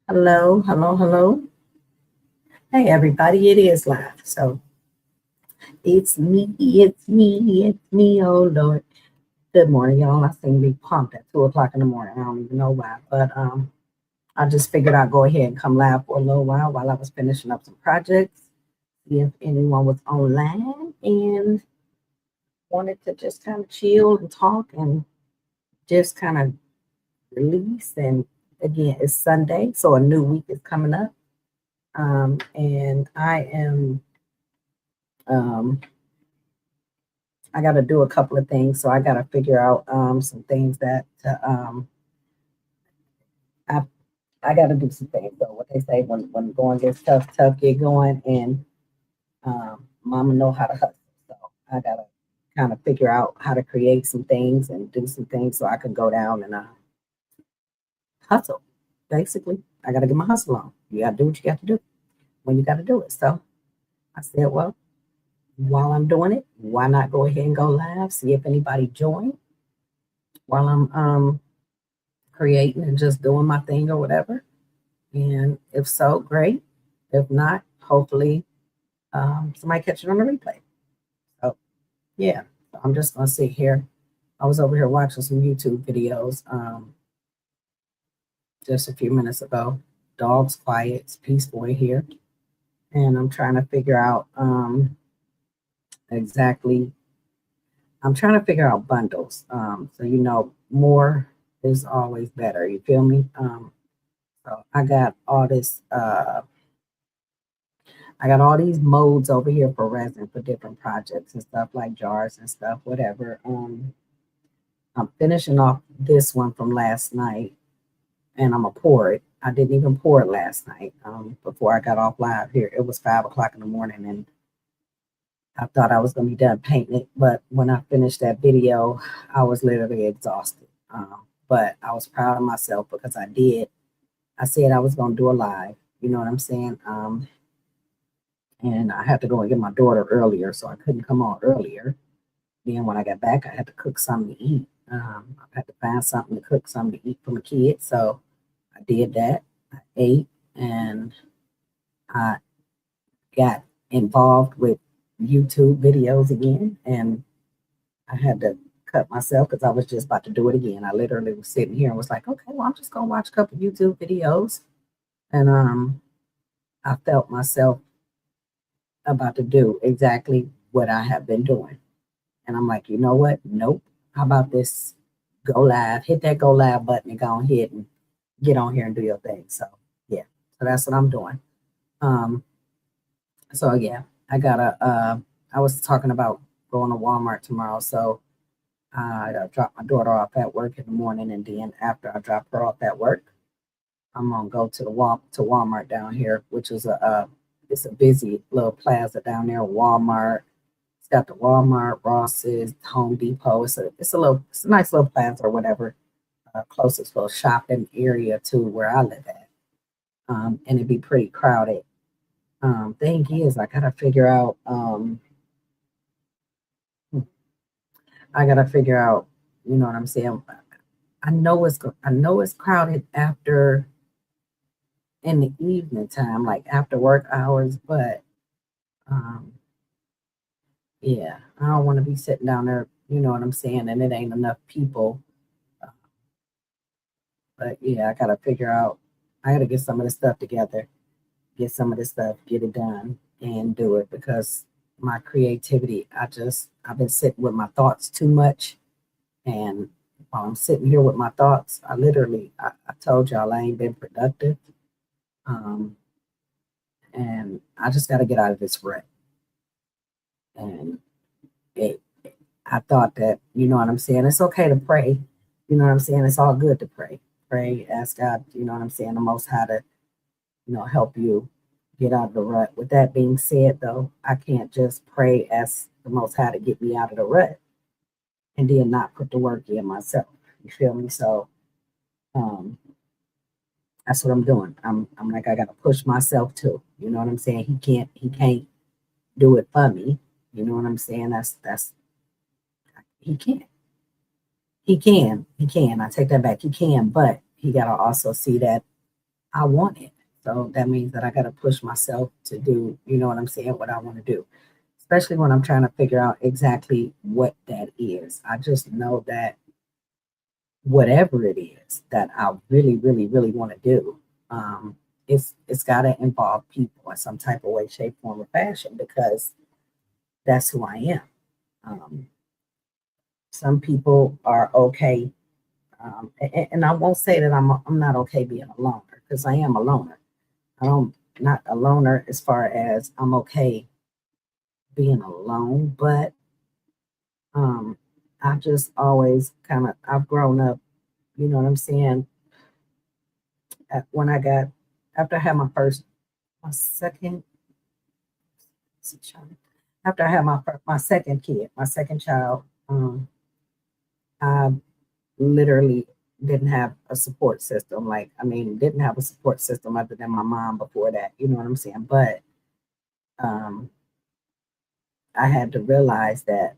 Hello, hello, hello. Hey, everybody, it is live. So it's me, oh Lord. Good morning, y'all. I seem to be pumped at 2 o'clock in the morning. I don't even know why, but I just figured I'd go ahead and come live for a little while I was finishing up some projects, see if anyone was online and wanted to just kind of chill and talk and just kind of release. And again, it's Sunday, so a new week is coming up. And um, I got to do a couple of things. So I got to figure out some things that I I got to do some things. So what they say when going gets tough, tough get going, and Mama know how to hustle. So I got to kind of figure out how to create some things and do some things so I can go down and hustle. Basically, I got to get my hustle on. You got to do what you got to do when you got to do it. So I said, well, while I'm doing it, why not go ahead and go live, see if anybody joined while I'm creating and just doing my thing or whatever. And if so, great. If not, hopefully somebody catch it on the replay. So yeah, I'm just gonna sit here. I was over here watching some YouTube videos just a few minutes ago. Dog's quiet, it's peaceful in here, and I'm trying to figure out exactly. I'm trying to figure out bundles. So more is always better. You feel me? So I got all this. I got all these modes over here for resin for different projects and stuff like jars and stuff, whatever. I'm finishing off this one from last night, and I'm gonna pour it. I didn't even pour it last night. Before I got off live here, it was 5 o'clock in the morning, and I thought I was gonna be done painting it, but when I finished that video, I was literally exhausted. But I was proud of myself because I did. I said I was gonna do a live. You know what I'm saying? And I had to go and get my daughter earlier, so I couldn't come on earlier. Then when I got back, I had to cook something to eat. I had to find something to cook, something to eat for my kids. So I did that. I ate, and I got involved with YouTube videos again, and I had to cut myself because I was just about to do it again. I literally was sitting here and was like, okay, well, I'm just gonna watch a couple YouTube videos, and I felt myself about to do exactly what I have been doing. And I'm like, you know what? Nope. How about this? Go live, hit that go live button and go ahead and get on here and do your thing. So yeah, so that's what I'm doing. Um, so yeah, I was talking about going to Walmart tomorrow. So I drop my daughter off at work in the morning, and then after I drop her off at work, I'm gonna go to Walmart down here, which is it's a busy little plaza down there. Walmart. It's got the Walmart, Ross's, Home Depot. It's a nice little plaza or whatever. Closest little shopping area to where I live at. And it'd be pretty crowded. Thing is, I gotta figure out. I gotta figure out. You know what I'm saying? I know it's crowded after in the evening time, like after work hours. But um, yeah, I don't want to be sitting down there. You know what I'm saying? And it ain't enough people. Uh, But yeah, I gotta figure out. I gotta get some of this stuff together, get some of this stuff, get it done, and do it because my creativity. I've been sitting with my thoughts too much, and while I'm sitting here with my thoughts, I told y'all I ain't been productive. Um, and I just got to get out of this rut. And it, I thought that, you know what I'm saying? It's okay to pray. You know what I'm saying? It's all good to pray. Pray, ask God, you know what I'm saying, the most how to, help you get out of the rut. With that being said, though, I can't just pray, ask the most how to get me out of the rut and then not put the work in myself. You feel me? So um, that's what I'm doing. I'm like, I got to push myself too. You know what I'm saying? He can't do it for me. You know what I'm saying? That's he can't. He can. I take that back. He can, but he gotta also see that I want it. So that means that I gotta push myself to do, you know what I'm saying, what I want to do. Especially when I'm trying to figure out exactly what that is. I just know that whatever it is that I really, really, really want to do, um, it's gotta involve people in some type of way, shape, form, or fashion because that's who I am. Um, some people are okay. And I won't say that I'm not okay being a loner because I am a loner. I don't not a loner as far as I'm okay being alone, but um, I just always kind of I've grown up. You know what I'm saying? When I got after I had my second after I had my second kid, my second child, I literally didn't have a support system. Like, I mean, didn't have a support system other than my mom before that. You know what I'm saying? But um, I had to realize that,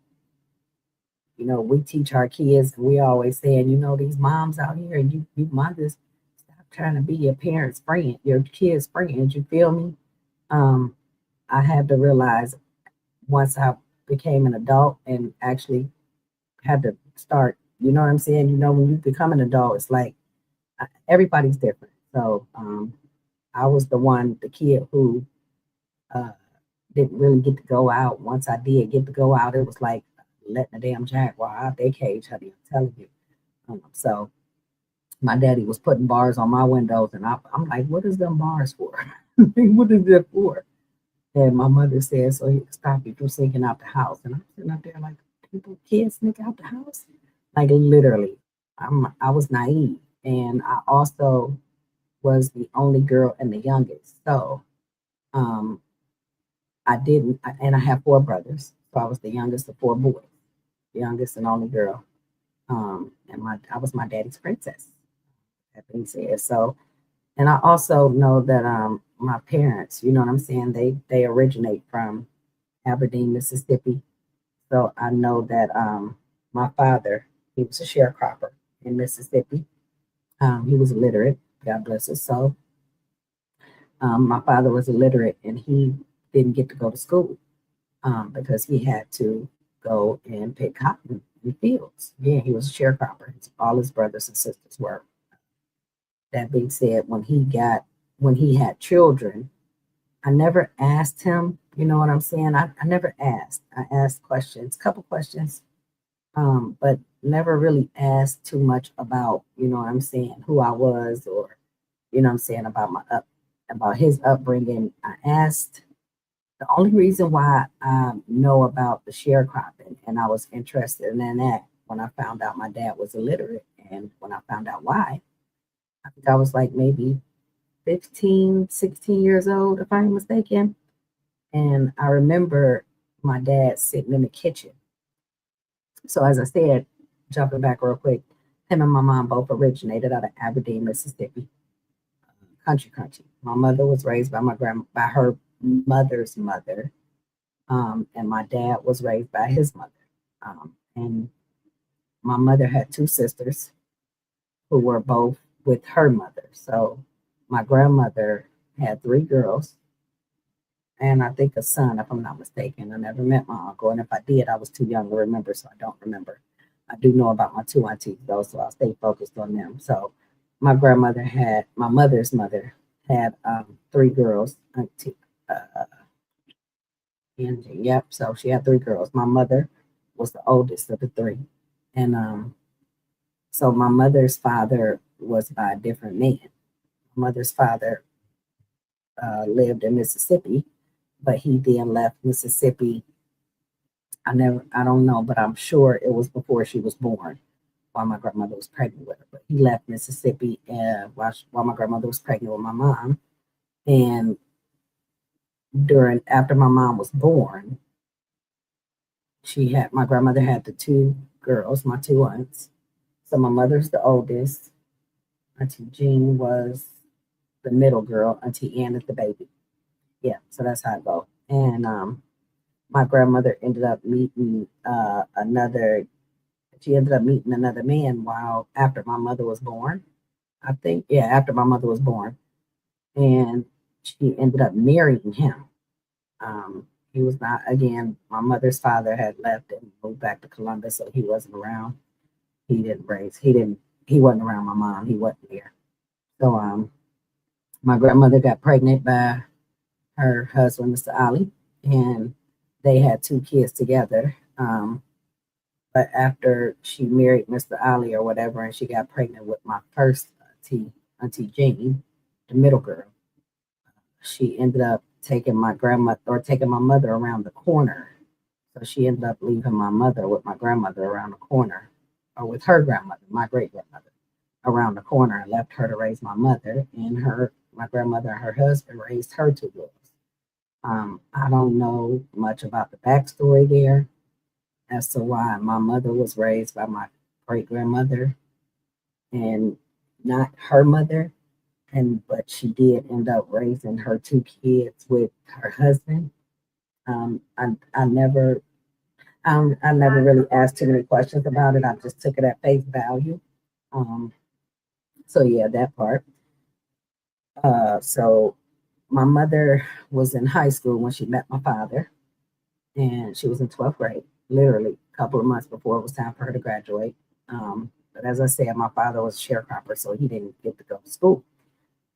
we teach our kids, and we always saying, these moms out here, and you mothers, stop trying to be your parents' friend, your kids' friends. You feel me? Um, I had to realize once I became an adult and actually had to start, you know what I'm saying? When you become an adult, it's like everybody's different. So I was the kid who uh, didn't really get to go out. Once I did get to go out, it was like letting a damn jaguar out their cage, honey. I'm telling you. So my daddy was putting bars on my windows, and I'm like, what is them bars for? What is it for? And my mother said, so he could stop you from sneaking out the house. And I'm sitting up there like, people, kids sneak out the house? Like literally, I was naive. And I also was the only girl and the youngest. So um, and I have four brothers. So I was the youngest of four boys, youngest and only girl. And I was my daddy's princess. That being said, so and I also know that my parents, you know what I'm saying, they originate from Aberdeen, Mississippi. So I know that my father, he was a sharecropper in Mississippi. He was illiterate. God bless his soul. My father was illiterate, and he didn't get to go to school because he had to go and pick cotton in the fields. Yeah, he was a sharecropper. All his brothers and sisters were. That being said, when he had children, I never asked him. You know what I'm saying? I never asked. I asked questions, couple questions, but never really asked too much about, you know what I'm saying, who I was or, you know what I'm saying, about his upbringing. I asked the only reason why I know about the sharecropping and I was interested in that when I found out my dad was illiterate and when I found out why, I think I was like maybe 15, 16 years old, if I'm mistaken. And I remember my dad sitting in the kitchen. So as I said, jumping back real quick, him and my mom both originated out of Aberdeen, Mississippi, country. My mother was raised by her mother's mother, and my dad was raised by his mother. And my mother had two sisters who were both with her mother. So my grandmother had three girls and I think a son, if I'm not mistaken. I never met my uncle, and if I did, I was too young to remember, so I don't remember. I do know about my two aunties though, so I'll stay focused on them. So my mother's mother had three girls. Yep. So she had three girls. My mother was the oldest of the three, and so my mother's father was by a different man. My mother's father lived in Mississippi, but he then left Mississippi. I don't know, but I'm sure it was before she was born while my grandmother was pregnant with her. But he left Mississippi while my grandmother was pregnant with my mom. And after my mom was born, my grandmother had the two girls, my two aunts. So my mother's the oldest. Auntie Jean was the middle girl. Auntie Ann is the baby. Yeah, so that's how it goes. And my grandmother ended up meeting she ended up meeting another man while after my mother was born. I think, yeah, after my mother was born. And she ended up marrying him. He was not, again, my mother's father had left and moved back to Columbus, so he wasn't around. He wasn't around my mom. He wasn't there. So my grandmother got pregnant by her husband, Mr. Ali, and they had two kids together. But after she married Mr. Ali or whatever, and she got pregnant with my first Auntie Jane, the middle girl, she ended up taking my grandmother or taking my mother around the corner. So she ended up leaving my mother with my grandmother around the corner, or with her grandmother, my great grandmother, around the corner, and left her to raise my mother. And my grandmother and her husband raised her two girls. I don't know much about the backstory there as to why my mother was raised by my great grandmother and not her mother. And but she did end up raising her two kids with her husband. I never I never really asked too many questions about it. I just took it at face value. Um, so yeah, that part. So my mother was in high school when she met my father, and she was in 12th grade, literally a couple of months before it was time for her to graduate. But as I said, my father was a sharecropper, so he didn't get to go to school.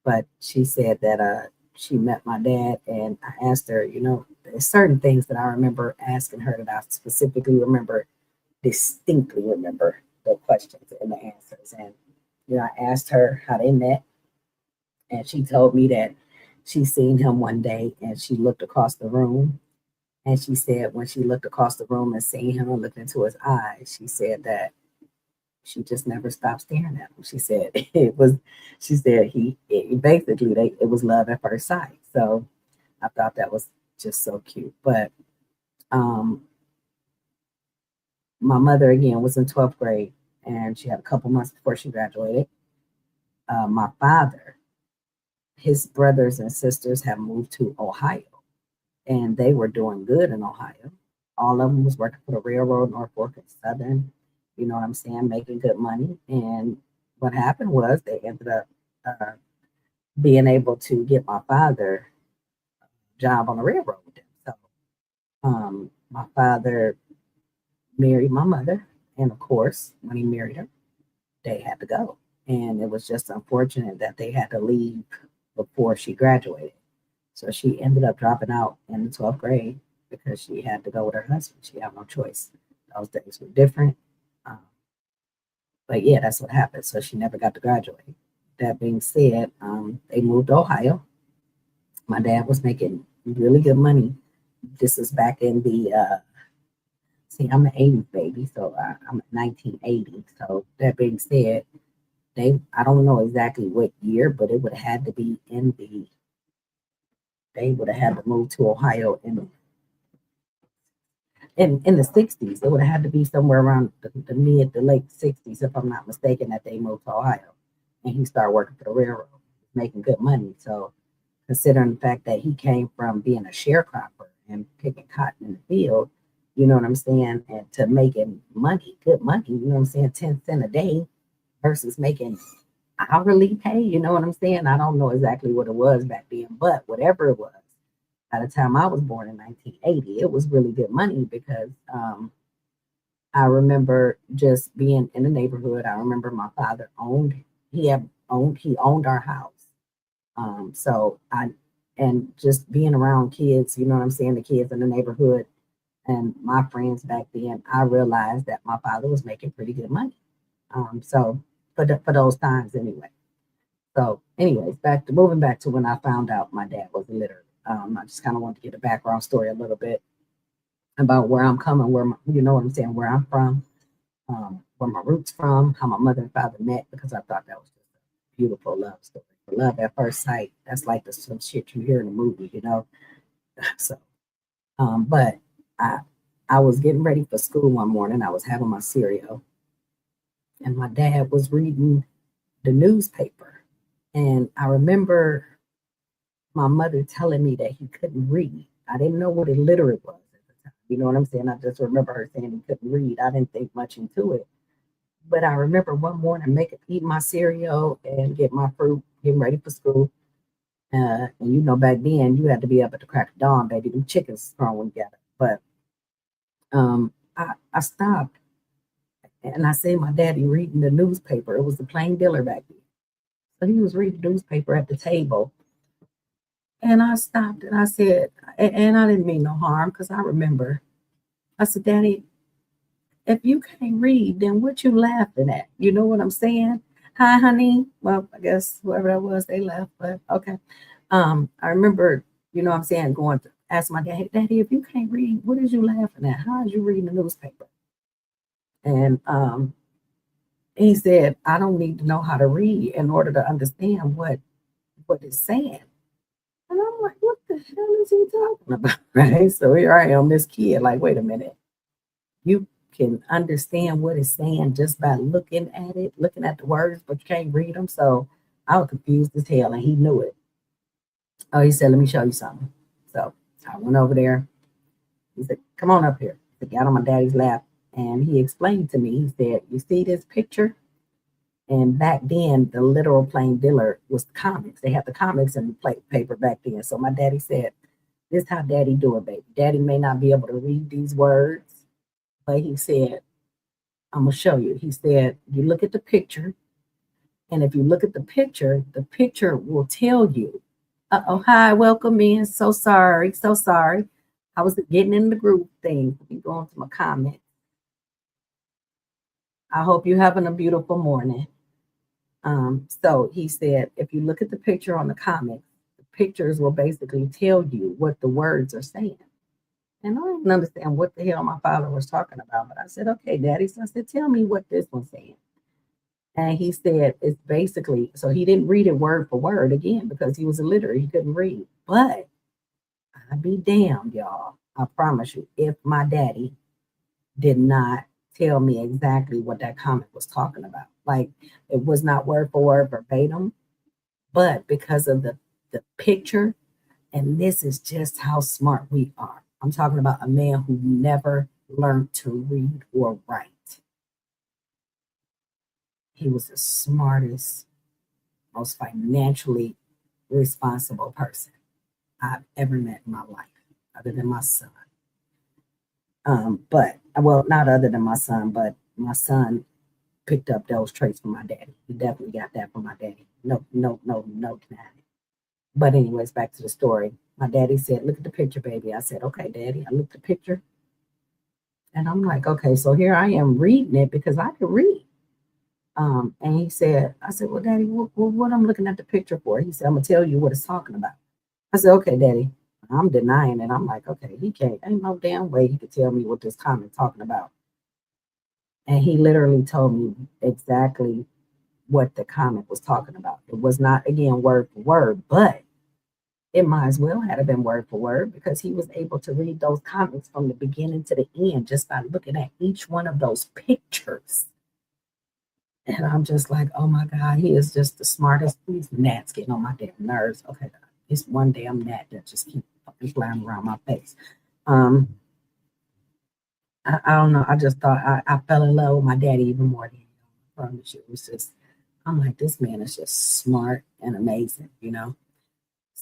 But she said that she met my dad, and I asked her, there's certain things that I remember asking her that I specifically remember, distinctly remember the questions and the answers. And, I asked her how they met, and she told me that she seen him one day and she looked across the room. And she said when she looked across the room and seen him and looked into his eyes, she said that she just never stopped staring at him. She said she said basically it was love at first sight. So I thought that was just so cute. But um, my mother again was in 12th grade, and she had a couple months before she graduated. My father, his brothers and sisters have moved to Ohio, and they were doing good in Ohio. All of them was working for the railroad, Norfolk and Southern. You know what I'm saying, making good money. And what happened was they ended up uh, being able to get my father a job on the railroad with them. So my father married my mother, and of course, when he married her, they had to go. And it was just unfortunate that they had to leave before she graduated. So she ended up dropping out in the 12th grade because she had to go with her husband. She had no choice. Those days were different. Um, but yeah, that's what happened. So she never got to graduate. That being said, they moved to Ohio. My dad was making really good money. This is back in see, I'm an 80s baby, so I'm 1980. So that being said, I don't know exactly what year, but it would have had to be they would have had to move to Ohio in the 60s. It would have had to be somewhere around the mid to late 60s, if I'm not mistaken, that they moved to Ohio. And he started working for the railroad, making good money. So considering the fact that he came from being a sharecropper and picking cotton in the field, you know what I'm saying, and to making money, good money, you know what I'm saying, 10 cents a day versus making hourly pay, you know what I'm saying? I don't know exactly what it was back then, but whatever it was, by the time I was born in 1980, it was really good money because I remember just being in the neighborhood. I remember my father he owned our house. So and just being around kids, you know what I'm saying, the kids in the neighborhood and my friends back then, I realized that my father was making pretty good money. So for those times anyway. So, anyways, moving back to when I found out my dad was illiterate. I just kind of want to get the background story a little bit about where I'm coming, you know what I'm saying, where I'm from, where my roots from, how my mother and father met, because I thought that was just a beautiful love story. Love at first sight. That's like some shit you hear in a movie, you know. So, but I I was getting ready for school one morning. I was having my cereal, and my dad was reading the newspaper, and I remember my mother telling me that he couldn't read. I didn't know what illiterate was at the time. You know what I'm saying? I just remember her saying he couldn't read. I didn't think much into it. But I remember one morning making eat my cereal and get my fruit, getting ready for school. And you know, back then you had to be up at the crack of dawn, baby. Them chickens thrown together. But I stopped and I seen my daddy reading the newspaper. It was the plain dealer back then. So he was reading the newspaper at the table. And I stopped and I said, and I didn't mean no harm because I remember. I said, Daddy, if you can't read, then what you laughing at? You know what I'm saying? Hi, honey. Well, I guess whoever that was, they left, but okay. I remember, you know what I'm saying, going to ask my dad, hey, Daddy, if you can't read, what is you laughing at? How is you reading the newspaper? And he said, I don't need to know how to read in order to understand what it's saying. And I'm like, what the hell is he talking about? Right. So here I am, this kid, like, wait a minute. You can understand what it's saying just by looking at it, looking at the words, but you can't read them. So I was confused as hell, and he knew it. Oh, he said, let me show you something. So I went over there. He said, come on up here. He got on my daddy's lap, and he explained to me, he said, you see this picture? And back then, the literal plain dealer was comics. They had the comics in the paper back then. So my daddy said, this is how daddy do it, baby. Daddy may not be able to read these words, but he said, I'm gonna show you. He said, you look at the picture, and if you look at the picture will tell you, oh, hi, welcome in. So sorry, so sorry. I was getting in the group thing. Let me go on to my comment. I hope you're having a beautiful morning. So he said, if you look at the picture on the comic, the pictures will basically tell you what the words are saying. And I didn't understand what the hell my father was talking about, but I said, okay, Daddy. So I said, tell me what this one's saying. And he said it's basically, so he didn't read it word for word again because he was illiterate. He couldn't read. But I'd be damned, y'all. I promise you, if my daddy did not tell me exactly what that comic was talking about. Like it was not word for word verbatim, but because of the picture, and this is just how smart we are. I'm talking about a man who never learned to read or write. He was the smartest, most financially responsible person I've ever met in my life, other than my son. But well, not other than my son, but my son picked up those traits from my daddy. He definitely got that from my daddy. No, no, no, no denying it. But anyways, back to the story. My daddy said, "Look at the picture, baby." I said, "Okay, Daddy." I looked at the picture, and I'm like, "Okay." So here I am reading it because I could read. And he said, "I said, well, Daddy, what I'm looking at the picture for?" He said, "I'm gonna tell you what it's talking about." I said, "Okay, Daddy." I'm denying it. I'm like, "Okay, he can't. Ain't no damn way he could tell me what this comment talking about." And he literally told me exactly what the comment was talking about. It was not, again, word for word, but it might as well have been word for word because he was able to read those comments from the beginning to the end just by looking at each one of those pictures. And I'm just like, oh my God, he is just the smartest. These gnats getting on my damn nerves. Okay, it's one damn gnat that just keep fucking flying around my face. Um, I don't know. I just thought I fell in love with my daddy even more than I promise you. It was just, I'm like, this man is just smart and amazing, you know?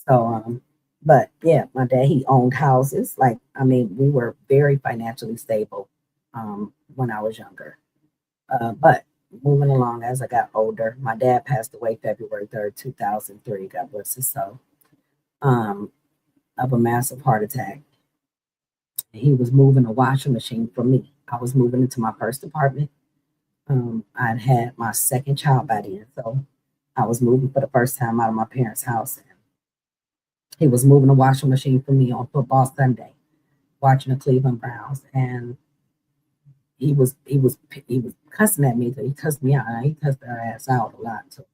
So, but yeah, my dad, he owned houses. Like, I mean, we were very financially stable when I was younger. But moving along as I got older, my dad passed away February 3rd, 2003. God bless his soul. Um, of a massive heart attack. He was moving a washing machine for me. I was moving into my first apartment. I'd had my second child by then, so I was moving for the first time out of my parents' house. And he was moving a washing machine for me on football Sunday, watching the Cleveland Browns, and he was cussing at me. So he cussed me out. And he cussed our ass out a lot. So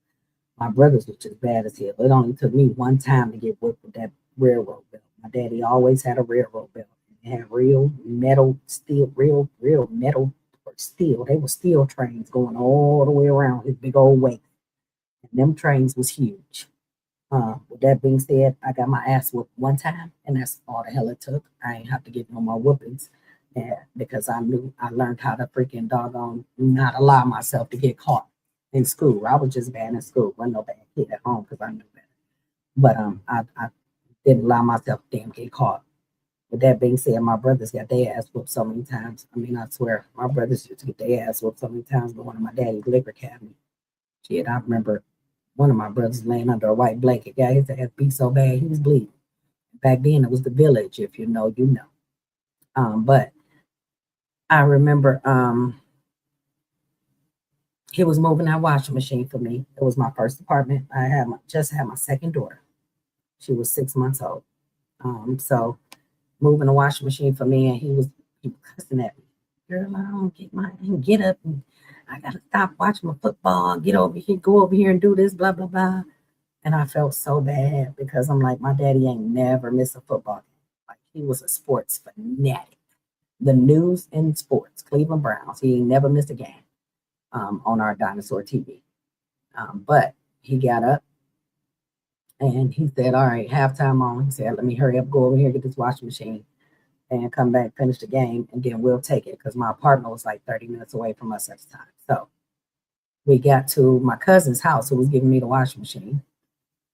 my brothers was just bad as hell. It only took me one time to get whipped with that railroad belt. My daddy always had a railroad belt. It had real metal, steel, real metal or steel. They were steel trains going all the way around his big old waist. And them trains was huge. With that being said, I got my ass whooped one time, and that's all the hell it took. I ain't have to get no more whoopings, because I learned how to freaking doggone not allow myself to get caught in school. I was just bad in school, wasn't no bad kid at home because I knew better. But I didn't allow myself to damn get caught. With that being said, my brothers got their ass whooped so many times. I mean, I swear, my brothers used to get their ass whooped so many times by one of my daddy's liquor cabinet. Shit, I remember one of my brothers laying under a white blanket. Got his ass beat so bad he was bleeding. Back then, it was the village. If you know, you know. But I remember he was moving that washing machine for me. It was my first apartment. Just had my second daughter. She was 6 months old. So moving the washing machine for me, and he was cussing at me. Girl, I don't get up, and I gotta stop watching my football. Get over here, go over here and do this, blah blah blah. And I felt so bad because I'm like, my daddy ain't never missed a football game. Like he was a sports fanatic. The news and sports, Cleveland Browns. He ain't never missed a game on our dinosaur TV. But he got up and he said, "All right, halftime on." He said, "Let me hurry up, go over here, get this washing machine, and come back, finish the game, and then we'll take it." Because my apartment was like 30 minutes away from us at the time. So we got to my cousin's house, who was giving me the washing machine.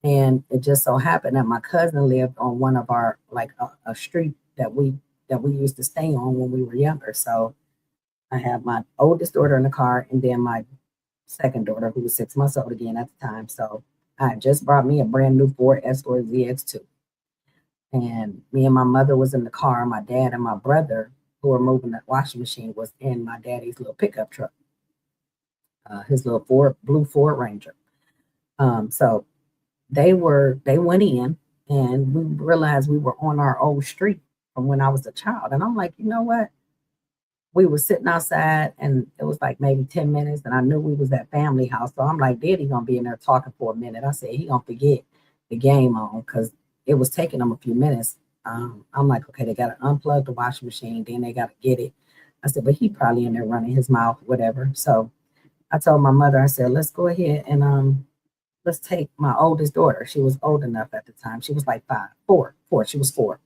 And it just so happened that my cousin lived on one of our like a street that we used to stay on when we were younger. So I have my oldest daughter in the car, and then my second daughter, who was 6 months old again at the time. So I had just brought me a brand new Ford Escort ZX2. And me and my mother was in the car. My dad and my brother, who were moving the washing machine, was in my daddy's little pickup truck, his little blue Ford Ranger. So they went in, and we realized we were on our old street from when I was a child. And I'm like, you know what? We were sitting outside, and it was like maybe 10 minutes, and I knew we was at family house. So I'm like, Daddy gonna be in there talking for a minute. I said he gonna forget the game on because it was taking them a few minutes. I'm like, okay, they gotta unplug the washing machine, then they gotta get it. I said, but he probably in there running his mouth, whatever. So I told my mother, I said, let's go ahead and let's take my oldest daughter. She was old enough at the time. She was like four. She was four.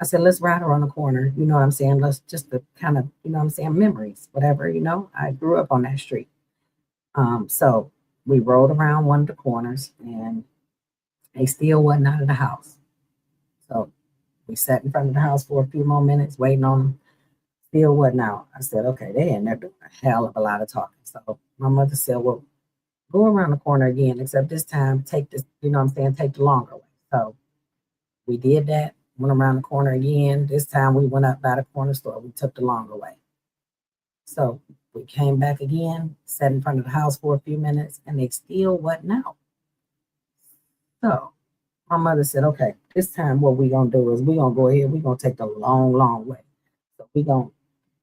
I said, let's ride around the corner. You know what I'm saying? Let's just the kind of, you know what I'm saying, memories, whatever, you know. I grew up on that street. So we rode around one of the corners, and they still wasn't out of the house. So we sat in front of the house for a few more minutes waiting on them. Still wasn't out. I said, okay, they in there doing a hell of a lot of talking. So my mother said, well, go around the corner again, except this time take this, you know what I'm saying, take the longer way. So we did that, went around the corner again. This time we went up by the corner store. We took the longer way. So we came back again, sat in front of the house for a few minutes, and they still wasn't out. So my mother said, okay, this time what we gonna do is we gonna go ahead, we gonna take the long, long way. So we gonna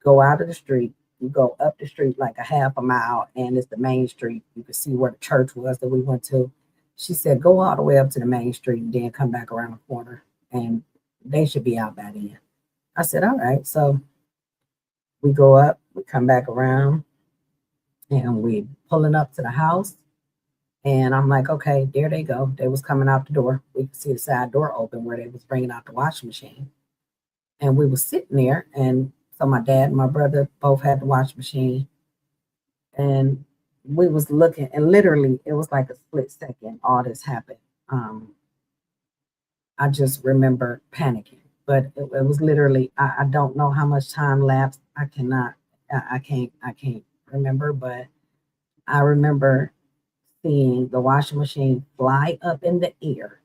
go out of the street. You go up the street like a half a mile, and it's the main street. You can see where the church was that we went to. She said, go all the way up to the main street and then come back around the corner, and they should be out by then. I said, all right. So we go up, we come back around, and we pulling up to the house. And I'm like, okay, there they go. They was coming out the door. We could see the side door open where they was bringing out the washing machine. And we was sitting there, and so my dad and my brother both had the washing machine, and we was looking, and literally it was like a split second all this happened. I just remember panicking, but it was literally, I don't know how much time lapsed. I cannot, I can't remember, but I remember seeing the washing machine fly up in the air.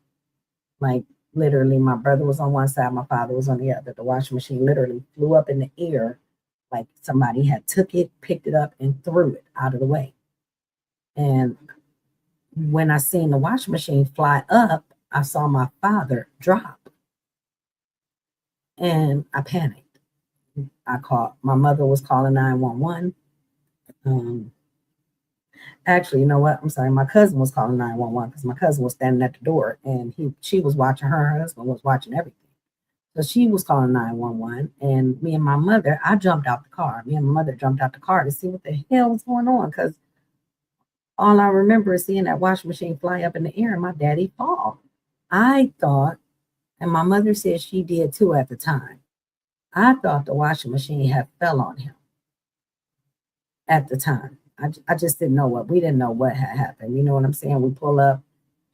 Like literally, my brother was on one side, my father was on the other. The washing machine literally flew up in the air, like somebody had took it, picked it up, and threw it out of the way. And when I seen the washing machine fly up, I saw my father drop, and I panicked. I called. My mother was calling 911. Um, Actually, you know what? I'm sorry. My cousin was calling 911 because my cousin was standing at the door, and she was watching her husband was watching everything. So she was calling 911, and me and my mother, I jumped out the car. Me and my mother jumped out the car to see what the hell was going on because All I remember is seeing that washing machine fly up in the air and my daddy fall. I thought, and my mother said she did too at the time. I thought the washing machine had fell on him at the time. I just didn't know what we didn't know what had happened. You know what I'm saying? We pull up,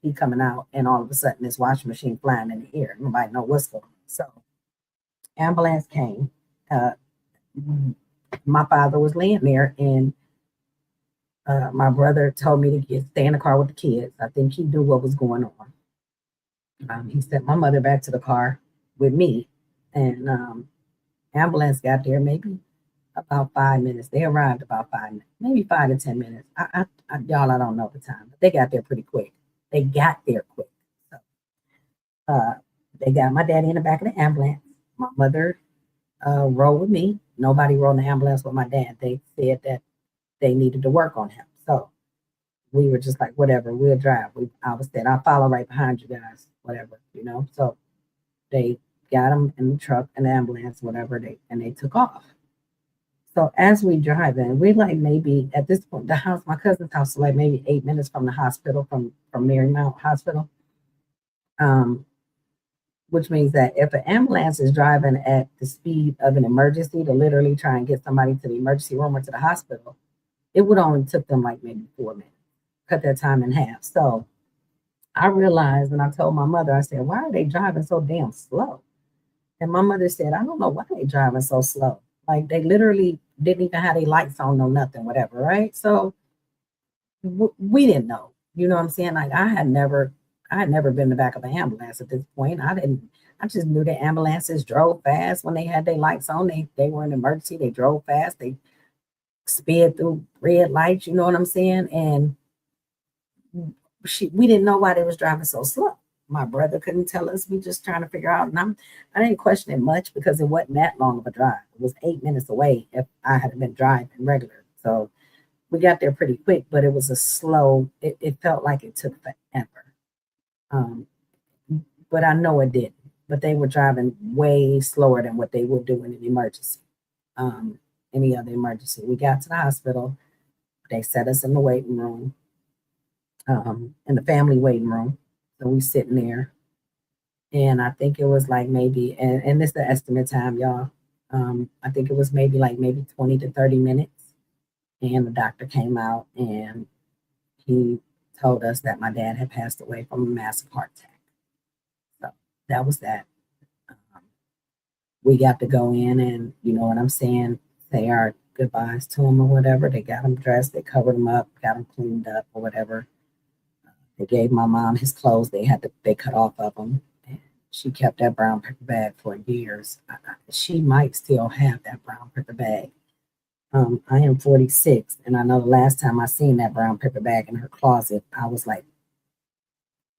he coming out, and all of a sudden this washing machine flying in the air. Nobody know what's going on. So ambulance came. Uh, my father was laying there, and my brother told me to stay in the car with the kids. I think he knew what was going on. He sent my mother back to the car with me, and ambulance got there maybe about 5 minutes. They arrived about 5 minutes, maybe 5 to 10 minutes. Y'all, I don't know the time, but they got there pretty quick. They got there quick. So, uh, they got my daddy in the back of the ambulance. My mother rode with me. Nobody rode in the ambulance with my dad. They said that they needed to work on him. So we were just like, whatever, we'll drive. I was said, I'll follow right behind you guys, whatever, you know. So they got him in the truck, in the ambulance, whatever, they took off. So as we driving, we like maybe at this point, the house, my cousin's house, is like maybe 8 minutes from the hospital, from Marymount Hospital. Um, which means that if an ambulance is driving at the speed of an emergency to literally try and get somebody to the emergency room or to the hospital, it would only took them like maybe 4 minutes, cut that time in half. So I realized, and I told my mother, I said, why are they driving so damn slow? And my mother said, I don't know why they driving so slow. Like they literally didn't even have their lights on, no nothing, whatever, right? So we didn't know. You know what I'm saying? Like I had never been in the back of an ambulance at this point. I didn't. I just knew the ambulances drove fast when they had their lights on. They were in emergency. They drove fast. They sped through red lights. You know what I'm saying? And we didn't know why they was driving so slow. My brother couldn't tell us. We just trying to figure out. And I didn't question it much because it wasn't that long of a drive. It was 8 minutes away if I had been driving regular. So we got there pretty quick, but it was a slow. It felt like it took forever. Um, but I know it didn't. But they were driving way slower than what they would do in an emergency. Um, any other emergency. We got to the hospital. They set us in the waiting room, in the family waiting room. So we sitting there, and I think it was like maybe, and this is the estimate time, y'all. I think it was maybe 20 to 30 minutes, and the doctor came out and he told us that my dad had passed away from a massive heart attack. So that was that. Um, we got to go in and, you know what I'm saying, say our goodbyes to him or whatever. They got him dressed, they covered him up, got him cleaned up or whatever. They gave my mom his clothes. They cut off of him. And she kept that brown paper bag for years. She might still have that brown paper bag. I am 46, and I know the last time I seen that brown paper bag in her closet, I was like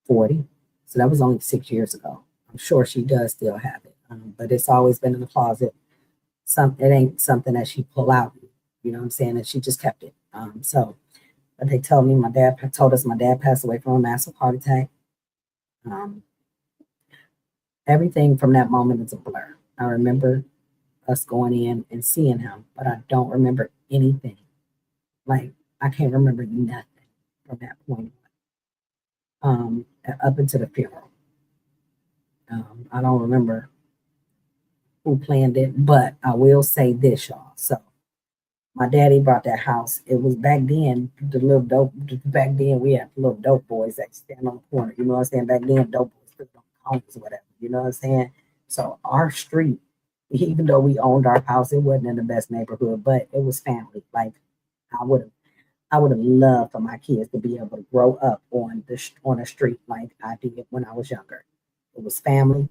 40. So that was only 6 years ago. I'm sure she does still have it, but it's always been in the closet. It ain't something that she pull out. You know what I'm saying? And she just kept it. But they told me told us my dad passed away from a massive heart attack. Um, everything from that moment is a blur. I remember us going in and seeing him, but I don't remember anything. Like I can't remember nothing from that point up until the funeral. I don't remember who planned it, but I will say this, y'all. So my daddy bought that house. It was back then, the little dope. Back then, we had little dope boys that stand on the corner. You know what I'm saying? Back then, dope boys stood on the corners or whatever. You know what I'm saying? So our street, even though we owned our house, it wasn't in the best neighborhood, but it was family. Like I would have, I would have loved for my kids to be able to grow up on a street like I did when I was younger. It was family.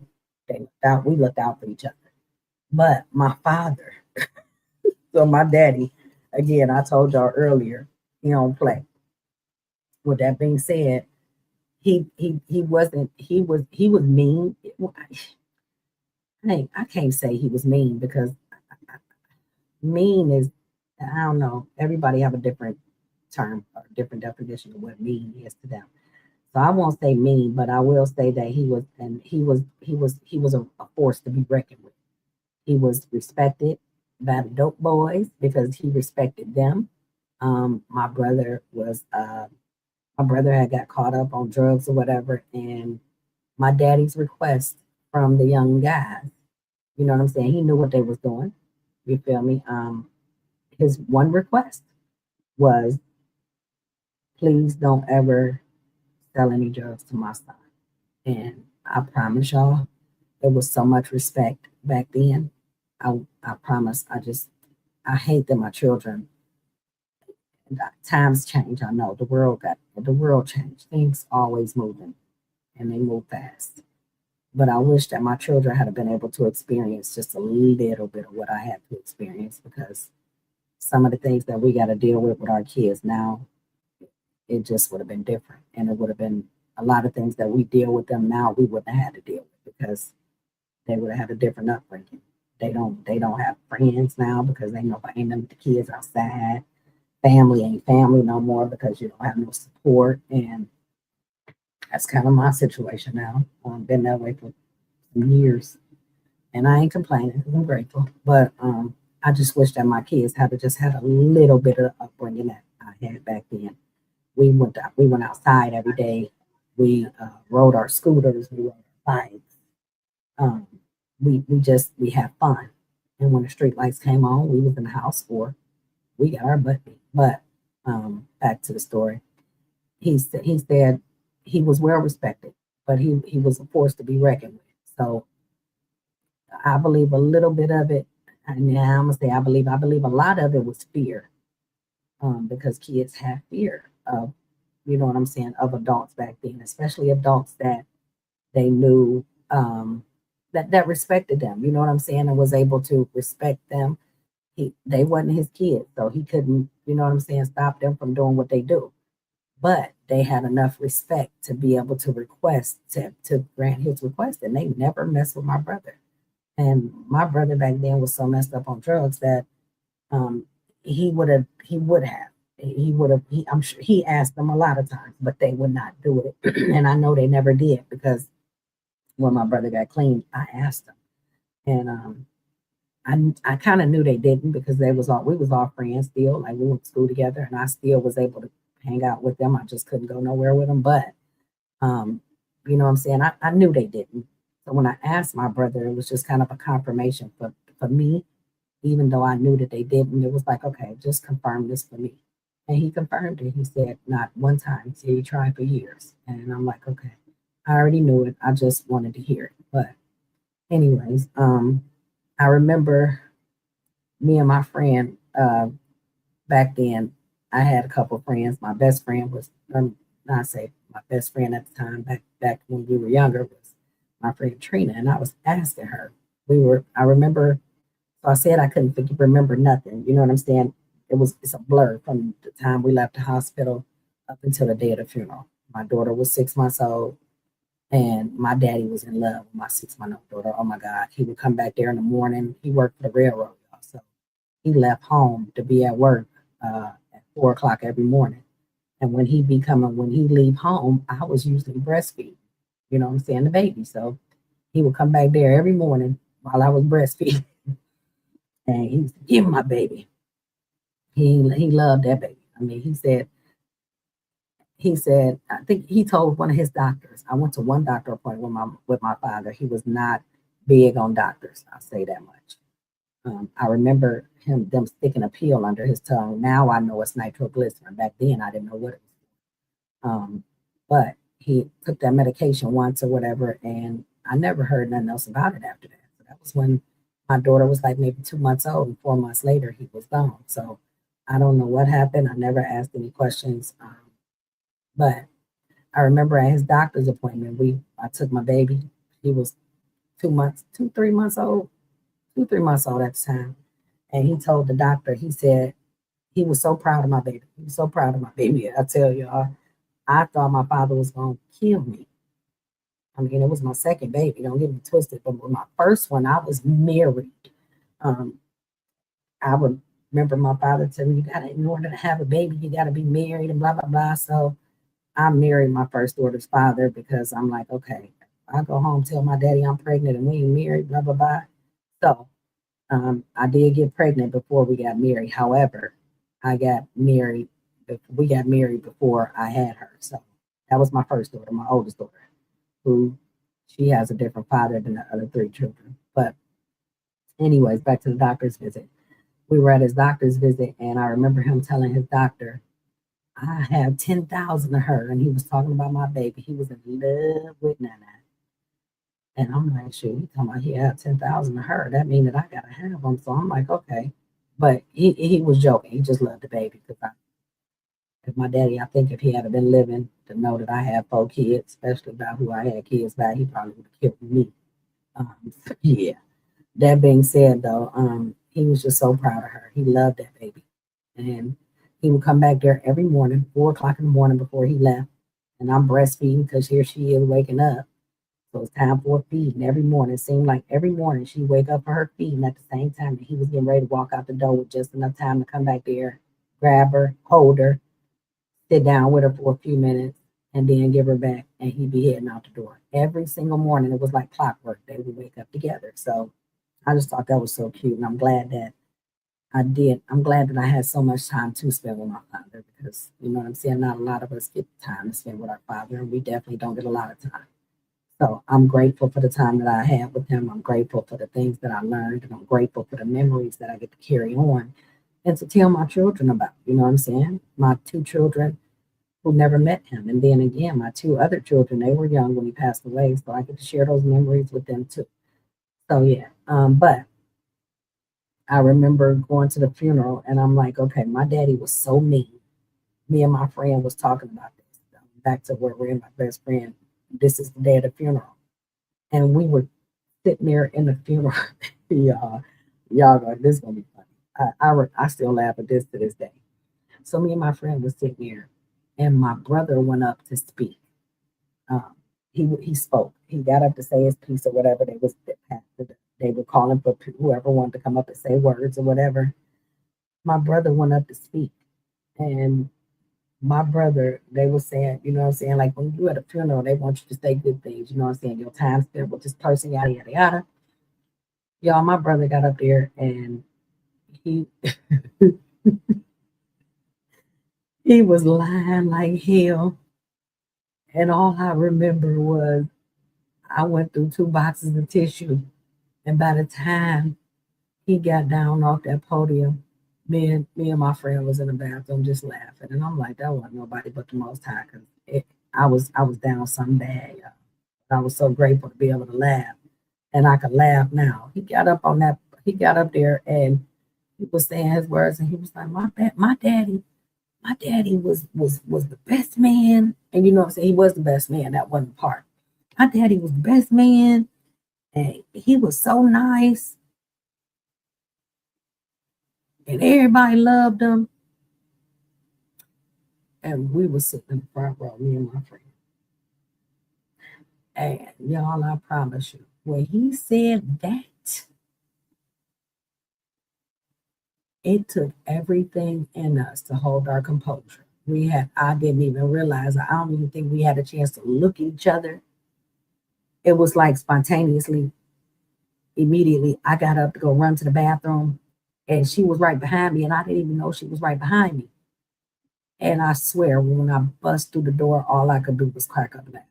We looked out for each other. But my father, so my daddy, again, I told y'all earlier, he don't play. With that being said, he wasn't he was mean. I can't say he was mean because mean is, I don't know. Everybody have a different term or different definition of what mean is to them. So I won't say mean, but I will say that he was a force to be reckoned with. He was respected by the dope boys because he respected them. My brother was my brother had got caught up on drugs or whatever, and my daddy's request from the young guys, you know what I'm saying? He knew what they was doing. You feel me? His one request was, please don't ever sell any drugs to my son. And I promise y'all, there was so much respect back then. I promise. I hate that my children. Times change. I know the world changed. Things always moving, and they move fast. But I wish that my children had been able to experience just a little bit of what I had to experience, because some of the things that we got to deal with our kids now, it just would have been different, and it would have been a lot of things that we deal with them now we wouldn't have had to deal with, because they would have had a different upbringing. They don't have friends now because they know ain't them the kids outside. Family ain't family no more because you don't have no support, and that's kind of my situation now. Been that way for some years, and I ain't complaining. I'm grateful, but I just wish that my kids had just had a little bit of upbringing that I had back then. We went outside every day. We rode our scooters. We rode our bikes. Um, we had fun. And when the street lights came on, we was in the house, or we got our butt beat. But back to the story. He said he was well respected, but he was a force to be reckoned with. So I believe a little bit of it, and now I'm gonna say I believe a lot of it was fear, because kids have fear of, you know what I'm saying, of adults back then, especially adults that they knew, that respected them. You know what I'm saying, and was able to respect them. They wasn't his kids, so he couldn't, you know what I'm saying, stop them from doing what they do. But they had enough respect to be able to request to grant his request, and they never messed with my brother. And my brother back then was so messed up on drugs that um, he would have, I'm sure he asked them a lot of times, but they would not do it. And I know they never did, because when my brother got clean, I asked them. And I kind of knew they didn't, because we was all friends still. Like we went to school together, and I still was able to hang out with them. I just couldn't go nowhere with them. But um, you know what I'm saying? I knew they didn't. So when I asked my brother, it was just kind of a confirmation for me, even though I knew that they didn't. It was like, okay, just confirm this for me. And he confirmed it. He said, not one time. He said, he tried for years. And I'm like, okay, I already knew it. I just wanted to hear it. But anyways, I remember me and my friend, back then, I had a couple of friends. My best friend was, not say my best friend at the time, back when we were younger, was my friend Trina. And I was asking her, I remember, so I said I couldn't remember nothing. You know what I'm saying? It's a blur from the time we left the hospital up until the day of the funeral. My daughter was 6 months old, and my daddy was in love with my 6 month old daughter. Oh my God. He would come back there in the morning. He worked for the railroad, y'all. So he left home to be at work at 4 o'clock every morning. And when he leave home, I was usually breastfeeding, you know what I'm saying, the baby. So he would come back there every morning while I was breastfeeding, and he used to give my baby. He loved that baby. I mean, he said, I think he told one of his doctors. I went to one doctor appointment with my father. He was not big on doctors. I'll say that much. I remember them sticking a pill under his tongue. Now I know it's nitroglycerin. Back then I didn't know what it was. But he took that medication once or whatever, and I never heard nothing else about it after that. So that was when my daughter was like maybe 2 months old, and 4 months later he was gone. So I don't know what happened. I never asked any questions. But I remember at his doctor's appointment, I took my baby. He was 2 months, 3 months old, 3 months old at the time. And he told the doctor, he said he was so proud of my baby. He was so proud of my baby. I tell y'all, I thought my father was going to kill me. I mean, it was my second baby. Don't get me twisted. But with my first one, I was married. Um, I would remember my father telling me, in order to have a baby, you got to be married and blah, blah, blah. So I married my first daughter's father, because I'm like, okay, I go home, tell my daddy I'm pregnant, and we ain't married, blah, blah, blah. So I did get pregnant before we got married. However, I got married. We got married before I had her. So that was my first daughter, my oldest daughter, who she has a different father than the other three children. But anyways, back to the doctor's visit. We were at his doctor's visit, and I remember him telling his doctor, I have 10,000 of her. And he was talking about my baby. He was in love with Nana. And I'm like, shoot, he talking about he had 10,000 of her. That means that I got to have them. So I'm like, okay. But he was joking. He just loved the baby because if my daddy, I think if he had been living to know that I had four kids, especially about who I had kids by, he probably would have killed me. Yeah. That being said, though, he was just so proud of her. He loved that baby. And he would come back there every morning, 4 o'clock in the morning before he left. And I'm breastfeeding because here she is waking up. So it's time for feeding every morning. It seemed like every morning she'd wake up for her feeding at the same time that he was getting ready to walk out the door with just enough time to come back there, grab her, hold her, sit down with her for a few minutes, and then give her back, and he'd be heading out the door. Every single morning, it was like clockwork. They would wake up together. So I just thought that was so cute, and I'm glad that I did. I'm glad that I had so much time to spend with my father because, you know what I'm saying, not a lot of us get time to spend with our father, and we definitely don't get a lot of time. So I'm grateful for the time that I had with him. I'm grateful for the things that I learned, and I'm grateful for the memories that I get to carry on and to tell my children about. You know what I'm saying? My two children who never met him. And then again, my two other children, they were young when he passed away. So I get to share those memories with them too. So yeah. But I remember going to the funeral and I'm like, okay, my daddy was so mean. Me and my friend was talking about this. Back to where we're in my best friend. This is the day of the funeral. And we were sitting there in the funeral. y'all, y'all go, this is gonna be funny. I still laugh at this to this day. So me and my friend was sitting there and my brother went up to speak. Um, he spoke. He got up to say his piece or whatever. They were calling for whoever wanted to come up and say words or whatever. My brother went up to speak, and my brother, they were saying, you know what I'm saying, like when you at a funeral, they want you to say good things. You know what I'm saying, your time spent with this person, yada yada yada. Y'all, my brother got up there and he he was lying like hell, and all I remember was I went through 2 boxes of tissue, and by the time he got down off that podium, me and my friend was in the bathroom just laughing, and I'm like, that wasn't nobody but the Most High, because I was down something bad, y'all. I was so grateful to be able to laugh, and I could laugh now. He got up on that. He got up there and he was saying his words, and he was like, my daddy was the best man, and you know what I'm saying. He was the best man. That wasn't the part. My daddy was the best man, and he was so nice, and everybody loved him. And we were sitting in the front row, me and my friend. And y'all, I promise you, when he said that, it took everything in us to hold our composure. I didn't even realize, I don't even think we had a chance to look at each other. It was like spontaneously, immediately, I got up to go run to the bathroom, and she was right behind me, and I didn't even know she was right behind me. And I swear, when I bust through the door, all I could do was crack up a laugh.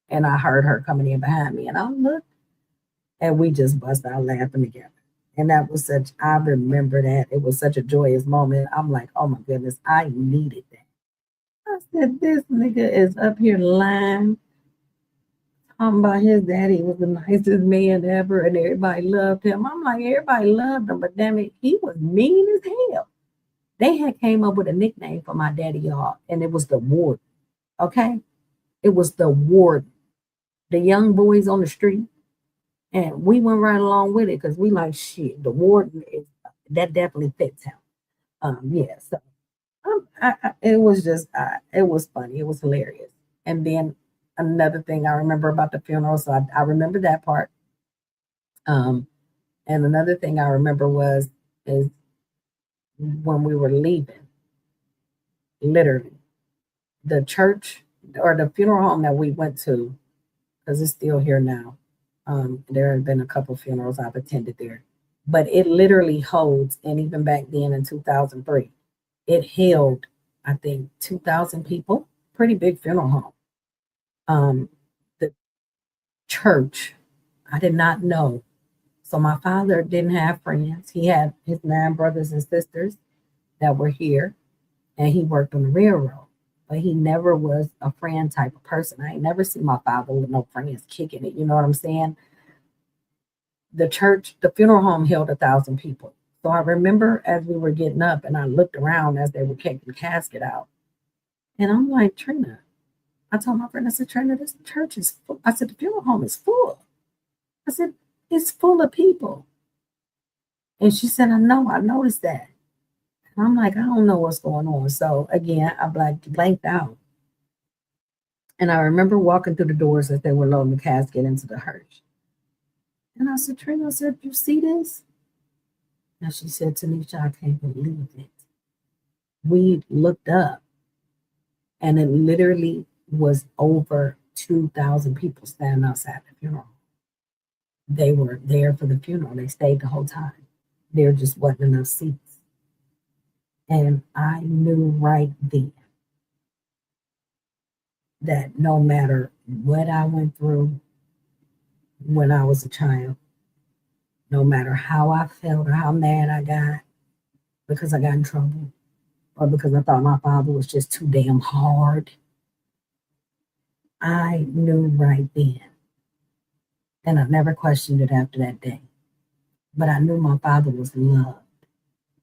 And I heard her coming in behind me, and I looked, and we just bust out laughing together. And that was I remember that. It was such a joyous moment. I'm like, oh my goodness, I needed that. I said, this nigga is up here lying, talking about his daddy was the nicest man ever and everybody loved him. I'm like, everybody loved him, but damn it, he was mean as hell. They had came up with a nickname for my daddy, y'all, and it was the Warden. Okay? It was the Warden. The young boys on the street. And we went right along with it because we like shit. The Warden is that definitely fits him. Yeah. So it was just it was funny. It was hilarious. And then another thing I remember about the funeral, so I remember that part. Um, and another thing I remember is when we were leaving, literally the church or the funeral home that we went to, because it's still here now. There have been a couple funerals I've attended there, but it literally holds, and even back then in 2003, It held, I think, 2,000 people. Pretty big funeral home. The church, I did not know. So my father didn't have friends. He had his 9 brothers and sisters that were here, and he worked on the railroad. But he never was a friend type of person. I ain't never seen my father with no friends kicking it. You know what I'm saying? The church, the funeral home held 1,000 people. So I remember as we were getting up and I looked around as they were taking the casket out. And I'm like, Trina, I told my friend, I said, Trina, this church is full. I said, the funeral home is full. I said, it's full of people. And she said, I know, I noticed that. And I'm like, I don't know what's going on. So again, I blanked out. And I remember walking through the doors as they were loading the casket into the hearse. And I said, Trina, I said, you see this? And she said, Tanisha, I can't believe it. We looked up and it literally was over 2,000 people standing outside the funeral. They were there for the funeral. They stayed the whole time. There just wasn't enough seats. And I knew right then that no matter what I went through when I was a child, no matter how I felt or how mad I got because I got in trouble or because I thought my father was just too damn hard, I knew right then. And I never questioned it after that day. But I knew my father was loved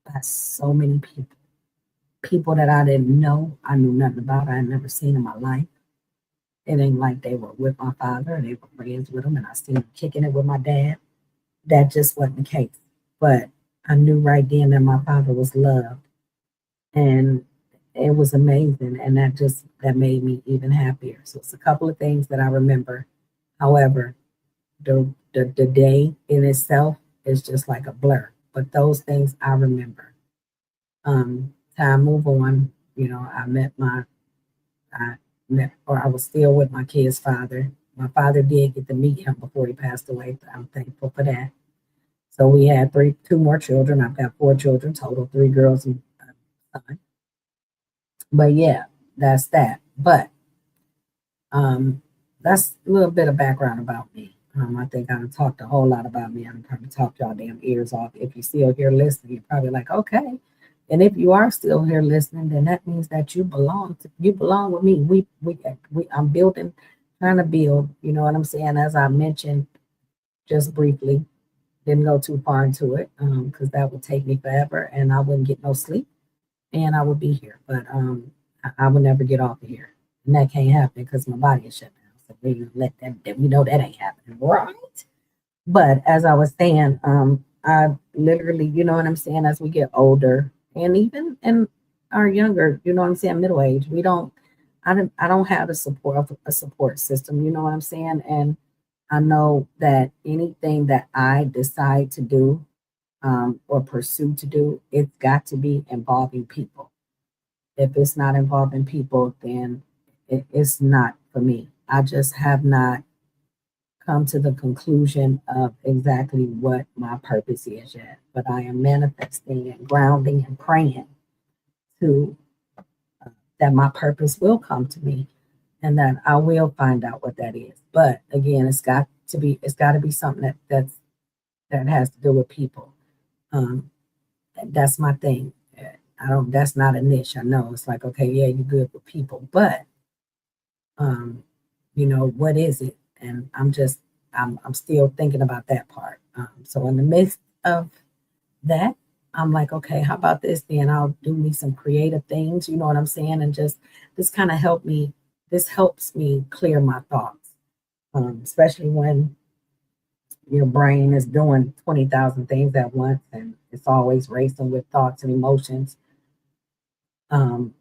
by so many people. People that I didn't know, I knew nothing about, I had never seen in my life. It ain't like they were with my father, they were friends with him, and I seen him kicking it with my dad. That just wasn't the case. But I knew right then that my father was loved. And it was amazing. And that made me even happier. So it's a couple of things that I remember. However, the day in itself is just like a blur. But those things I remember. Time move on, I or I was still with my kid's father. My father did get to meet him before he passed away. I'm thankful for that. So we had two more children. I've got 4 children total, 3 girls and a son. But yeah, that's that. But that's a little bit of background about me. I think I talked a whole lot about me. I'm probably talked y'all damn ears off. If you're still here listening, you're probably like, okay. And if you are still here listening, then that means that you belong with me. I'm building, trying to build. You know what I'm saying? As I mentioned just briefly, didn't go too far into it because that would take me forever, and I wouldn't get no sleep, and I would be here. But I would never get off of here, and that can't happen because my body is shut down. So we know that ain't happening, right? But as I was saying, I literally, you know what I'm saying, as we get older and even in our younger, you know what I'm saying, middle age, I don't have a support system, you know what I'm saying? And I know that anything that I decide to do or pursue to do, it's got to be involving people. If it's not involving people, then it's not for me. I just have not come to the conclusion of exactly what my purpose is yet, but I am manifesting and grounding and praying to that my purpose will come to me and that I will find out what that is. But again, it's got to be something that has to do with people. Um, that's my thing. That's not a niche. I know it's like, okay, yeah, you're good with people, but um, what is it? And I'm still thinking about that part. So in the midst of that, I'm like, okay, how about this? Then I'll do me some creative things, you know what I'm saying? And just this kind of this helps me clear my thoughts, especially when your brain is doing 20,000 things at once and it's always racing with thoughts and emotions. Um,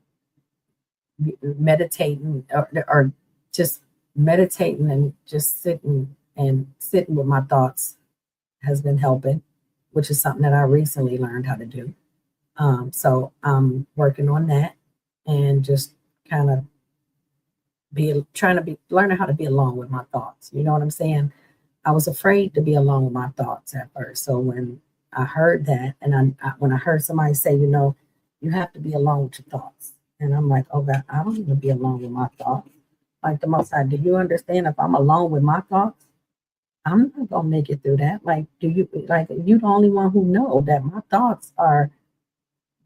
meditating or just meditating and just sitting with my thoughts has been helping, which is something that I recently learned how to do. So I'm working on that and just kind of learning how to be alone with my thoughts. You know what I'm saying? I was afraid to be alone with my thoughts at first. So when I heard that, and when I heard somebody say, You have to be alone with your thoughts. And I'm like, oh God, I don't even be alone with my thoughts. Like the most high, do you understand if I'm alone with my thoughts, I'm not gonna make it through that. Like, do you like you the only one who know that my thoughts are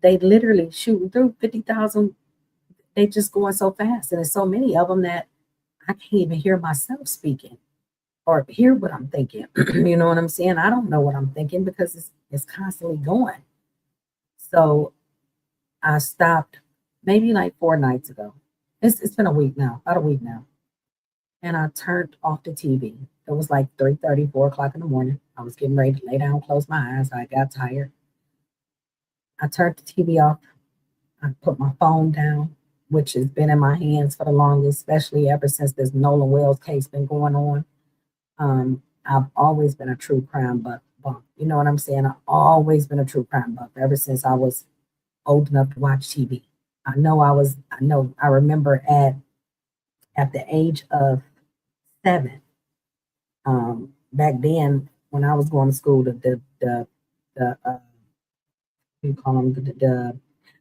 they literally shooting through 50,000. They just going so fast. And there's so many of them that I can't even hear myself speaking or hear what I'm thinking. You know what I'm saying? I don't know what I'm thinking because it's constantly going. So I stopped maybe like 4 nights ago. It's been a week now, about a week now. And I turned off the TV. It was like 3:30, 4 o'clock in the morning. I was getting ready to lay down, close my eyes. I got tired. I turned the TV off. I put my phone down, which has been in my hands for the longest, especially ever since this Nolan Wells case been going on. I've always been a true crime buff. You know what I'm saying? I've always been a true crime buff ever since I was old enough to watch TV. I remember at the age of 7, back then when I was going to school, the you call them the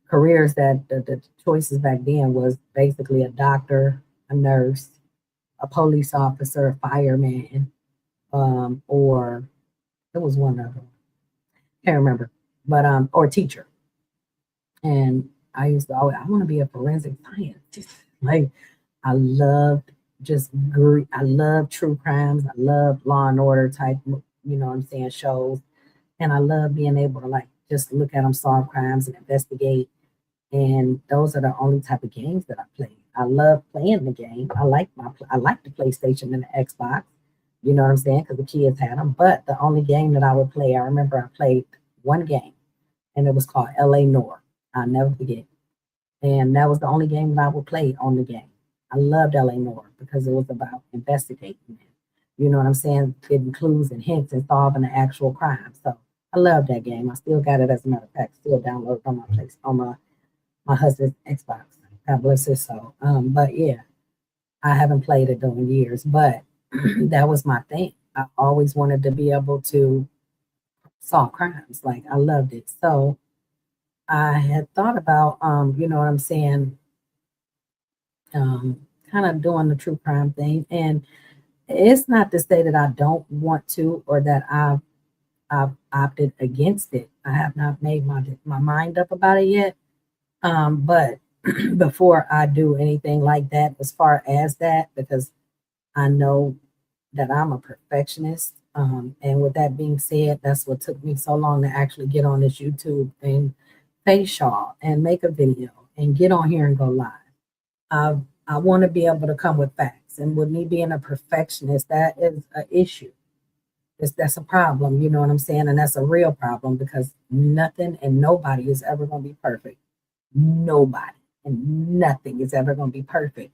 careers that the choices back then was basically a doctor, a nurse, a police officer, a fireman, or there was one other, can't remember, but or teacher. And I used to always, I want to be a forensic scientist. Like I loved I love true crimes. I love Law and Order type, you know what I'm saying, shows. And I love being able to like just look at them, solve crimes and investigate. And those are the only type of games that I play. I love playing the game. I like the PlayStation and the Xbox. You know what I'm saying? Because the kids had them. But the only game that I would play, I remember I played one game, and it was called L.A. Noir. I'll never forget. And that was the only game that I would play on the game. I loved L.A. Noir because it was about investigating. You know what I'm saying? Getting clues and hints and solving the actual crime. So I love that game. I still got it as a matter of fact. Still downloaded on my place on my husband's Xbox. God bless his soul. But yeah, I haven't played it in years, but that was my thing. I always wanted to be able to solve crimes. Like I loved it. So I had thought about, you know what I'm saying, kind of doing the true crime thing. And it's not to say that I don't want to or that I've opted against it. I have not made my mind up about it yet. But before I do anything like that, as far as that, because I know that I'm a perfectionist. And with that being said, that's what took me so long to actually get on this YouTube and face y'all and make a video and get on here and go live. I want to be able to come with facts. And with me being a perfectionist, that is an issue. That's a problem, you know what I'm saying? And that's a real problem because nothing and nobody is ever going to be perfect. Nobody and nothing is ever going to be perfect.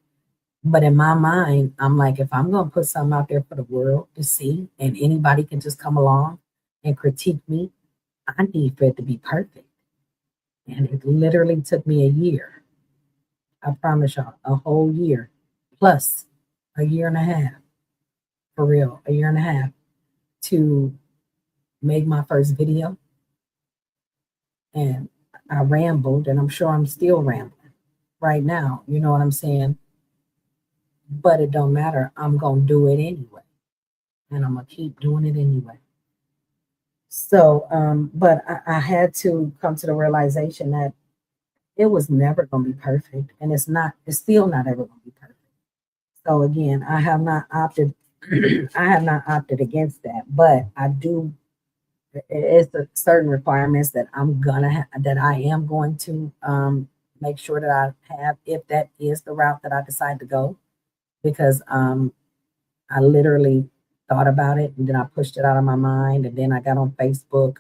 But in my mind, I'm like, if I'm going to put something out there for the world to see and anybody can just come along and critique me, I need for it to be perfect. And it literally took me a year. I promise y'all, a whole year plus a year and a half, for real, a year and a half to make my first video. And I rambled, and I'm sure I'm still rambling right now. You know what I'm saying? But it don't matter. I'm going to do it anyway. And I'm going to keep doing it anyway. So, but I had to come to the realization that it was never going to be perfect. And it's still not ever going to be perfect. So again, I have not opted, I have not opted against that, but I do, it's a certain requirements that that I am going to make sure that I have, if that is the route that I decide to go, because I literally thought about it and then I pushed it out of my mind and then I got on Facebook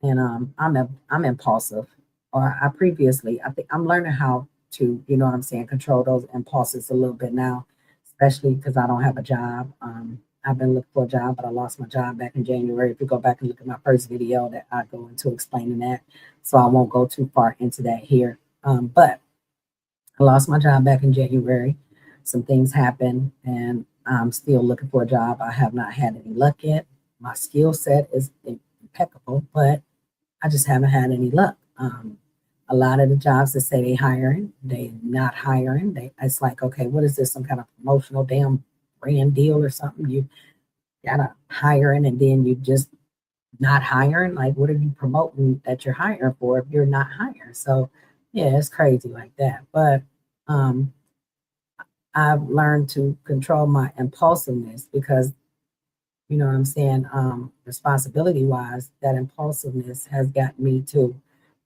and I'm impulsive, or I think I'm learning how to, you know what I'm saying, control those impulses a little bit now, especially because I don't have a job. I've been looking for a job, but I lost my job back in January. If you go back and look at my first video, that I go into explaining that, so I won't go too far into that here. But I lost my job back in January. Some things happened, and I'm still looking for a job. I have not had any luck yet. My skill set is impeccable, but I just haven't had any luck. A lot of the jobs that say they hiring, they not hiring. It's like, okay, what is this? Some kind of promotional damn brand deal or something? You gotta hiring and then you just not hiring. Like, what are you promoting that you're hiring for if you're not hiring? So, yeah, it's crazy like that. But um, I've learned to control my impulsiveness because you know what I'm saying, responsibility wise, that impulsiveness has got me to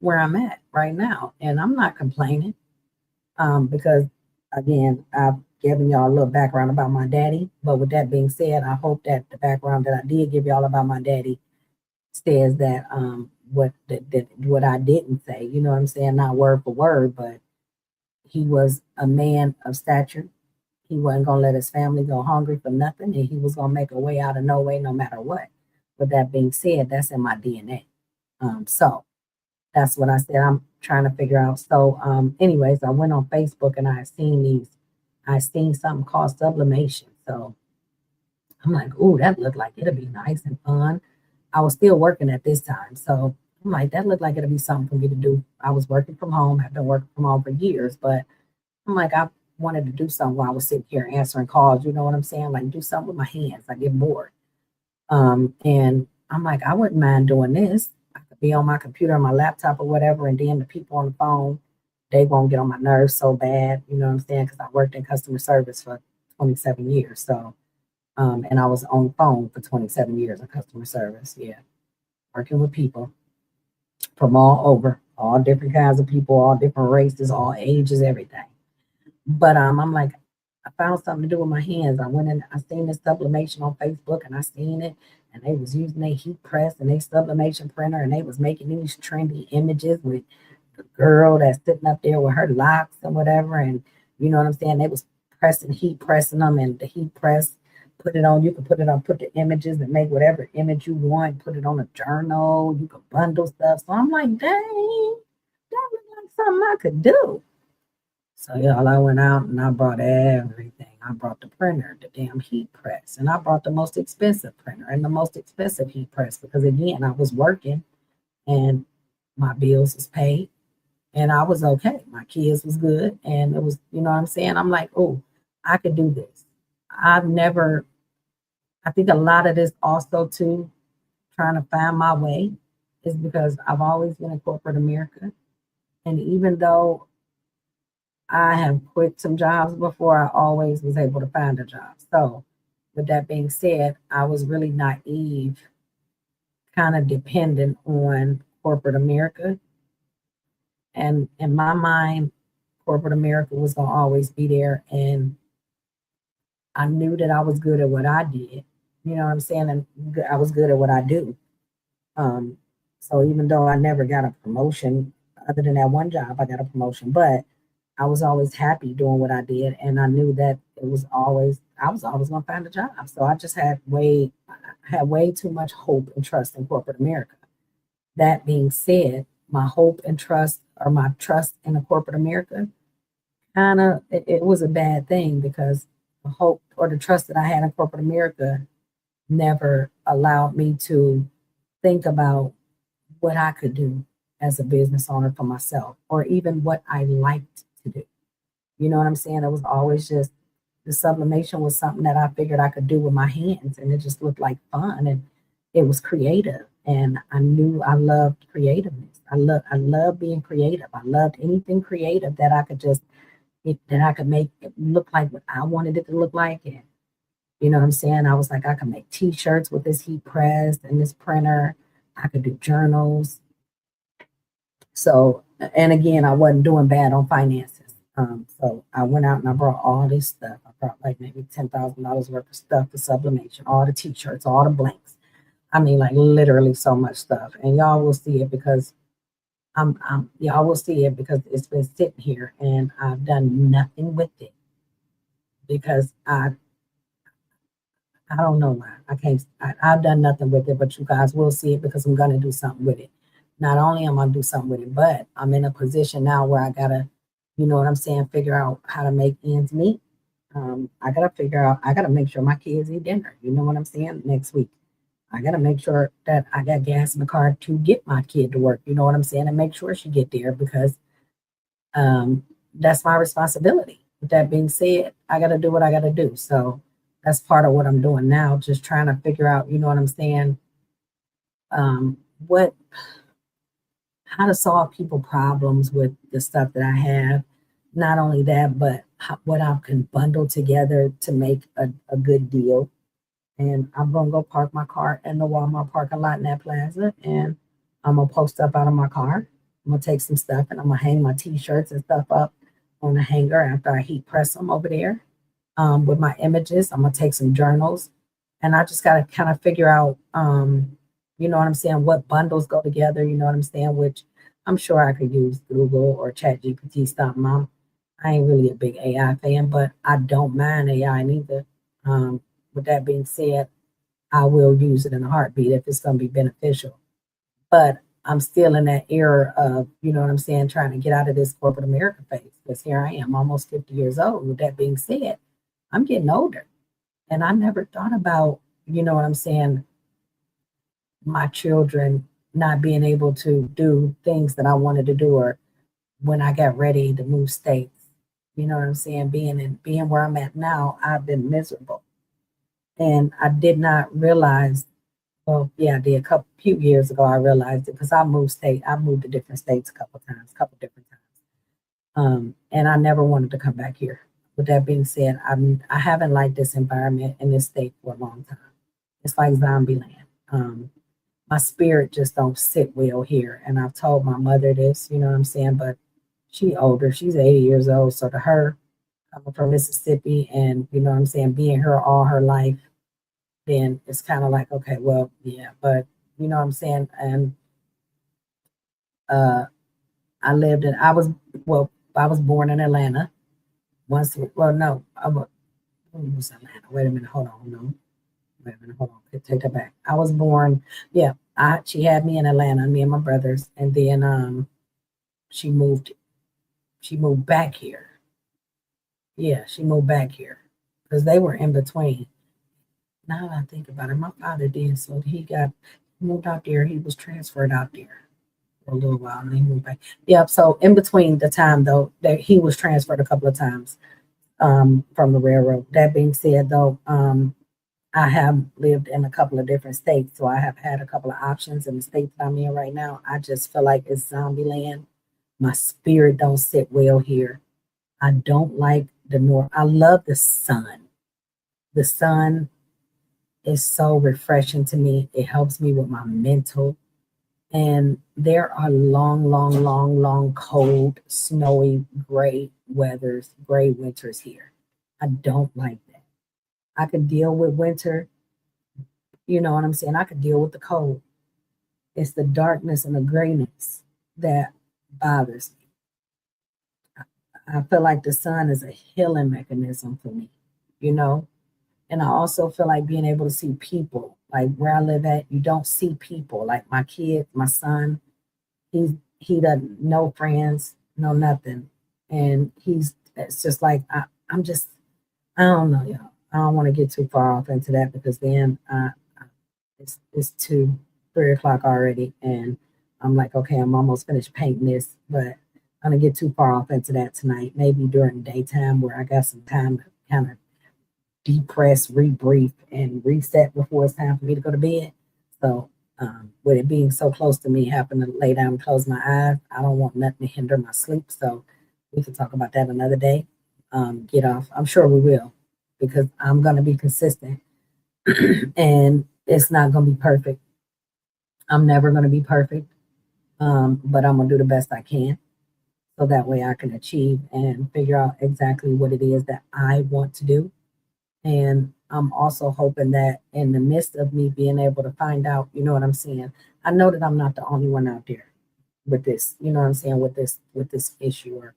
where I'm at right now. And I'm not complaining because, again, I've given y'all a little background about my daddy. But with that being said, I hope that the background that I did give y'all about my daddy says that what I didn't say, you know what I'm saying, not word for word, but he was a man of stature. He wasn't gonna let his family go hungry for nothing, and he was gonna make a way out of no way, no matter what. With that being said, that's in my DNA. So that's what I said. I'm trying to figure out. So, anyways, I went on Facebook and I seen something called sublimation. So I'm like, oh, that looked like it'll be nice and fun. I was still working at this time, so I'm like, that looked like it'll be something for me to do. I was working from home. I've been working from home for years, but I'm like, I wanted to do something while I was sitting here answering calls. You know what I'm saying? Like, do something with my hands. I get bored. And I'm like, I wouldn't mind doing this. I could be on my computer, on my laptop, or whatever, and then the people on the phone, they won't get on my nerves so bad. You know what I'm saying? Because I worked in customer service for 27 years. So, and I was on the phone for 27 years in customer service. Yeah, working with people from all over, all different kinds of people, all different races, all ages, everything. But I'm like, I found something to do with my hands. I went and I seen this sublimation on Facebook and I seen it and they was using their heat press and their sublimation printer and they was making these trendy images with the girl that's sitting up there with her locks and whatever. And you know what I'm saying? They was heat pressing them and the heat press, put it on, you can put it on, put the images and make whatever image you want, put it on a journal, you can bundle stuff. So I'm like, dang, that looks like something I could do. So y'all, I went out and I brought everything. I brought the printer, the damn heat press, and I brought the most expensive printer and the most expensive heat press because again, I was working and my bills was paid and I was okay. My kids was good and it was, you know what I'm saying? I'm like, oh, I could do this. I've never, I think a lot of this also too, trying to find my way is because I've always been in corporate America. And even though I have quit some jobs before. I always was able to find a job. So, with that being said, I was really naive, kind of dependent on corporate America. And in my mind, corporate America was going to always be there. And I knew that I was good at what I did. You know what I'm saying? And I was good at what I do. Um, so, even though I never got a promotion, other than that one job, I got a promotion. But I was always happy doing what I did, and I knew that I was always going to find a job. So I just had way too much hope and trust in corporate America. That being said, my hope and trust, or my trust in the corporate America, kind of it was a bad thing because the hope or the trust that I had in corporate America never allowed me to think about what I could do as a business owner for myself, or even what I liked to do. You know what I'm saying? It was always just the sublimation was something that I figured I could do with my hands, and it just looked like fun, and it was creative, and I knew I loved creativeness. I love being creative. I loved anything creative that I could that I could make it look like what I wanted it to look like, and you know what I'm saying? I was like, I could make T-shirts with this heat press and this printer. I could do journals. So, and again, I wasn't doing bad on finances. So I went out and I brought all this stuff. I brought like maybe $10,000 worth of stuff for sublimation, all the t-shirts, all the blanks. I mean, like literally so much stuff. And y'all will see it because y'all will see it because it's been sitting here and I've done nothing with it because I don't know why. I can't, I've done nothing with it, but you guys will see it because I'm going to do something with it. Not only am I going to do something with it, but I'm in a position now where I got to, you know what I'm saying, figure out how to make ends meet. I got to figure out, I got to make sure my kids eat dinner. You know what I'm saying? Next week. I gotta make sure that I got gas in the car to get my kid to work. You know what I'm saying? And make sure she get there because um, that's my responsibility. With that being said, I gotta do what I gotta do. So that's part of what I'm doing now. Just trying to figure out, you know what I'm saying, what how to solve people problems with the stuff that I have. Not only that, but what I can bundle together to make a good deal. And I'm gonna go park my car in the Walmart parking lot in that plaza, and I'm gonna post up out of my car. I'm gonna take some stuff and I'm gonna hang my t-shirts and stuff up on the hanger after I heat press them over there with my images. I'm gonna take some journals, and I just gotta kind of figure out, you know what I'm saying, what bundles go together. You know what I'm saying, which I'm sure I could use Google or Chat GPT stuff. I ain't really a big AI fan, but I don't mind AI neither. With that being said, I will use it in a heartbeat if it's gonna be beneficial. But I'm still in that era of, you know what I'm saying, trying to get out of this corporate America phase. Because here I am, almost 50 years old. With that being said, I'm getting older. And I never thought about, you know what I'm saying, my children not being able to do things that I wanted to do, or when I got ready to move states. You know what I'm saying? Being where I'm at now, I've been miserable. And I did not realize, well, yeah, I did a few years ago I realized it because I moved to different states a couple times, couple different times. And I never wanted to come back here. With that being said, I haven't liked this environment in this state for a long time. It's like zombie land. My spirit just don't sit well here. And I've told my mother this, you know what I'm saying? But she older, she's 80 years old. So to her, coming from Mississippi and, you know what I'm saying, being here all her life, then it's kind of like, okay, well, yeah, but you know what I'm saying? And uh, well, I was born in Atlanta. Well, no, who was Atlanta? Wait a minute, hold on, no. Wait a minute, hold on. Take that back. I was born, yeah. She had me in Atlanta, me and my brothers, and then she moved. She moved back here. Yeah, she moved back here because they were in between. Now that I think about it, my father did. So he moved out there. He was transferred out there for a little while, and then he moved back. Yeah. So in between the time though, that he was transferred a couple of times from the railroad. That being said, though, I have lived in a couple of different states, so I have had a couple of options in the state that I'm in right now. I just feel like it's zombie land. My spirit don't sit well here. I don't like the north. I love the sun. The sun is so refreshing to me. It helps me with my mental. And there are long, long, long, long, cold, snowy, gray winters here. I don't like that. I could deal with winter, you know what I'm saying? I could deal with the cold. It's the darkness and the grayness that bothers me. I feel like the sun is a healing mechanism for me, you know? And I also feel like being able to see people, like where I live at, you don't see people. Like my kid, my son, he doesn't know friends, know nothing. And it's just like, I'm just, I don't know, y'all. I don't want to get too far off into that because then it's 3 o'clock already, and I'm like, okay, I'm almost finished painting this, but I'm gonna get too far off into that tonight. Maybe during the daytime where I got some time to kind of depress, rebrief, and reset before it's time for me to go to bed. So, with it being so close to me, having to lay down and close my eyes, I don't want nothing to hinder my sleep. So, we can talk about that another day. Get off. I'm sure we will, because I'm gonna be consistent, and it's not gonna be perfect. I'm never gonna be perfect, but I'm gonna do the best I can so that way I can achieve and figure out exactly what it is that I want to do. And I'm also hoping that in the midst of me being able to find out, you know what I'm saying, I know that I'm not the only one out there with this, you know what I'm saying, with this issue or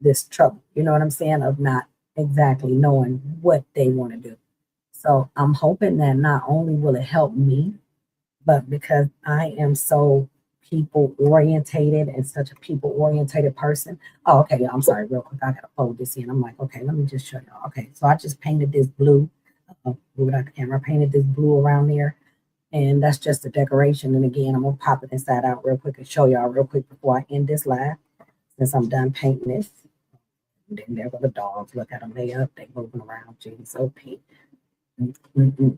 this trouble, you know what I'm saying, of not exactly knowing what they want to do. So I'm hoping that not only will it help me, but because I am so people orientated and such a people orientated person. Oh, okay. I'm sorry, real quick. I gotta fold this in. I'm like, okay, let me just show y'all. Okay, so I just painted this blue. Move it out the camera. I painted this blue around there, And that's just a decoration. And again, I'm gonna pop it inside out real quick and show y'all real quick before I end this live, since I'm done painting this. And then there go the dogs. Look at them. They up. They moving around. Jeez, OP.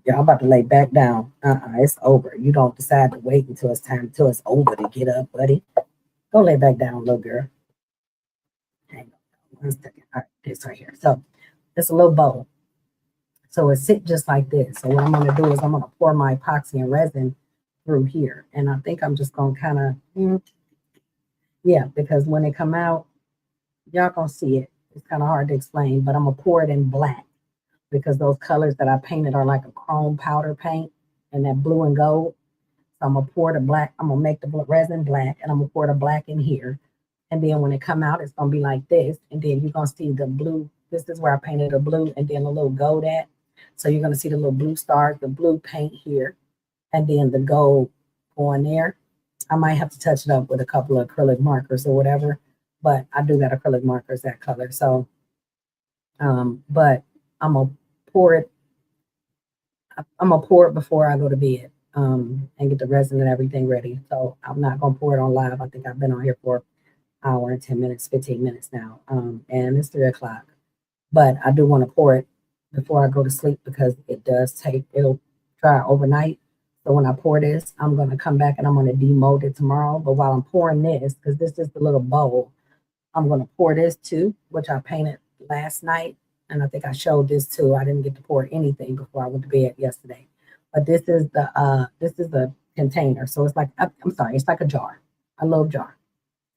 Y'all about to lay back down. It's over. You don't decide to wait until it's time, until it's over to get up, buddy. Go lay back down, little girl. Hang on 1 second. All right, this right here. So it's a little bowl. So it sits just like this. So what I'm gonna do is I'm gonna pour my epoxy and resin through here. And I think I'm just gonna kind of, yeah, because when they come out, y'all gonna see it. It's kind of hard to explain, but I'm gonna pour it in black because those colors that I painted are like a chrome powder paint and that blue and gold. So I'm gonna pour the black, I'm gonna make the resin black and I'm gonna pour the black in here. And then when it come out, it's gonna be like this. And then you're gonna see the blue. This is where I painted the blue and then a little gold at. So you're gonna see the little blue stars, the blue paint here, and then the gold going there. I might have to touch it up with a couple of acrylic markers or whatever, but I do got acrylic markers that color. So, but I'm gonna pour it. I'm gonna pour it before I go to bed, and get the resin and everything ready. So I'm not gonna pour it on live. I think I've been on here for an hour and 10 minutes, 15 minutes now, and it's 3 o'clock. But I do want to pour it before I go to sleep because it'll dry overnight. So when I pour this, I'm going to come back and I'm going to demold it tomorrow. But while I'm pouring this, because this is the little bowl, I'm going to pour this too, which I painted last night. And I think I showed this too. I didn't get to pour anything before I went to bed yesterday. But this is the container. So it's like, I'm sorry, it's like a jar, a little jar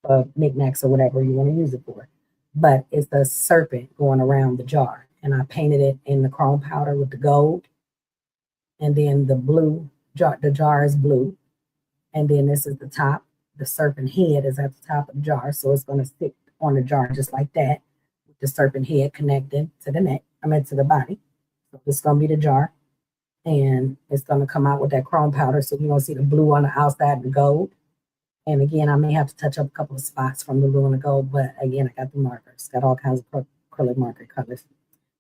of knickknacks or whatever you want to use it for. But it's a serpent going around the jar. And I painted it in the chrome powder with the gold. And then the blue jar, the jar is blue. And then this is the top. The serpent head is at the top of the jar. So it's going to stick on the jar just like that, with the serpent head connected to the neck, to the body. So this is going to be the jar. And it's going to come out with that chrome powder. So you're going to see the blue on the outside and the gold. And again, I may have to touch up a couple of spots from the blue and the gold, but again, I got the markers, got all kinds of acrylic marker colors.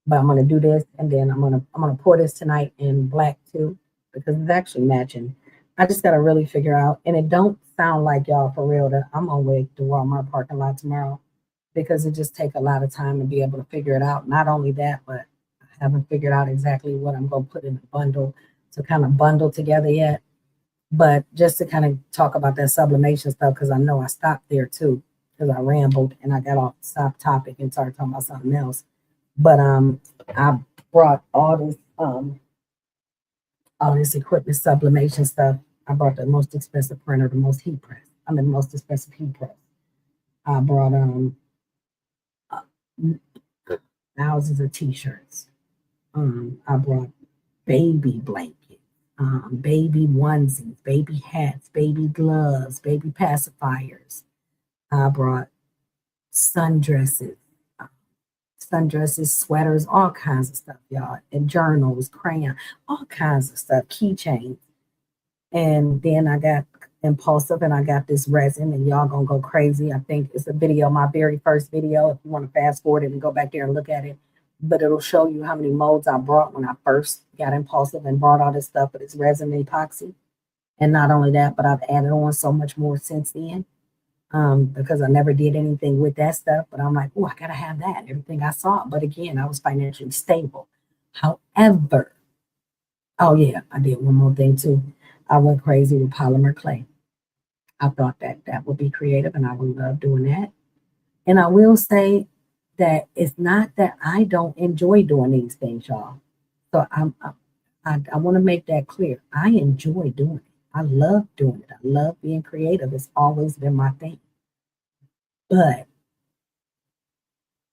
But I'm gonna do this, and then I'm gonna pour this tonight in black too, because it's actually matching. I just gotta really figure out, and it don't sound like y'all for real that I'm gonna wait the Walmart parking lot tomorrow, because it just take a lot of time to be able to figure it out. Not only that, but I haven't figured out exactly what I'm gonna put in the bundle to kind of bundle together yet. But just to kind of talk about that sublimation stuff, because I know I stopped there too, because I rambled and I got off the stop topic and started talking about something else. But I brought all this equipment sublimation stuff. I brought the most expensive printer, the most heat press. I mean, the most expensive heat press. I brought thousands of t-shirts. I brought baby blankets. Baby onesies, baby hats, baby gloves, baby pacifiers. I brought sundresses, sweaters, all kinds of stuff, y'all, and journals, crayons, all kinds of stuff, keychains. And then I got impulsive and I got this resin, and y'all gonna go crazy. I think it's a video, my very first video. If you want to fast forward it and go back there and look at it, but it'll show you how many molds I brought when I first got impulsive and brought all this stuff with this resin and epoxy. And not only that, but I've added on so much more since then, because I never did anything with that stuff. But I'm like, oh, I gotta have that. Everything I saw. But again, I was financially stable. However, oh yeah, I did one more thing too. I went crazy with polymer clay. I thought that would be creative, and I would love doing that. And I will say that it's not that I don't enjoy doing these things, y'all. So I want to make that clear. I enjoy doing it. I love doing it. I love being creative. It's always been my thing. But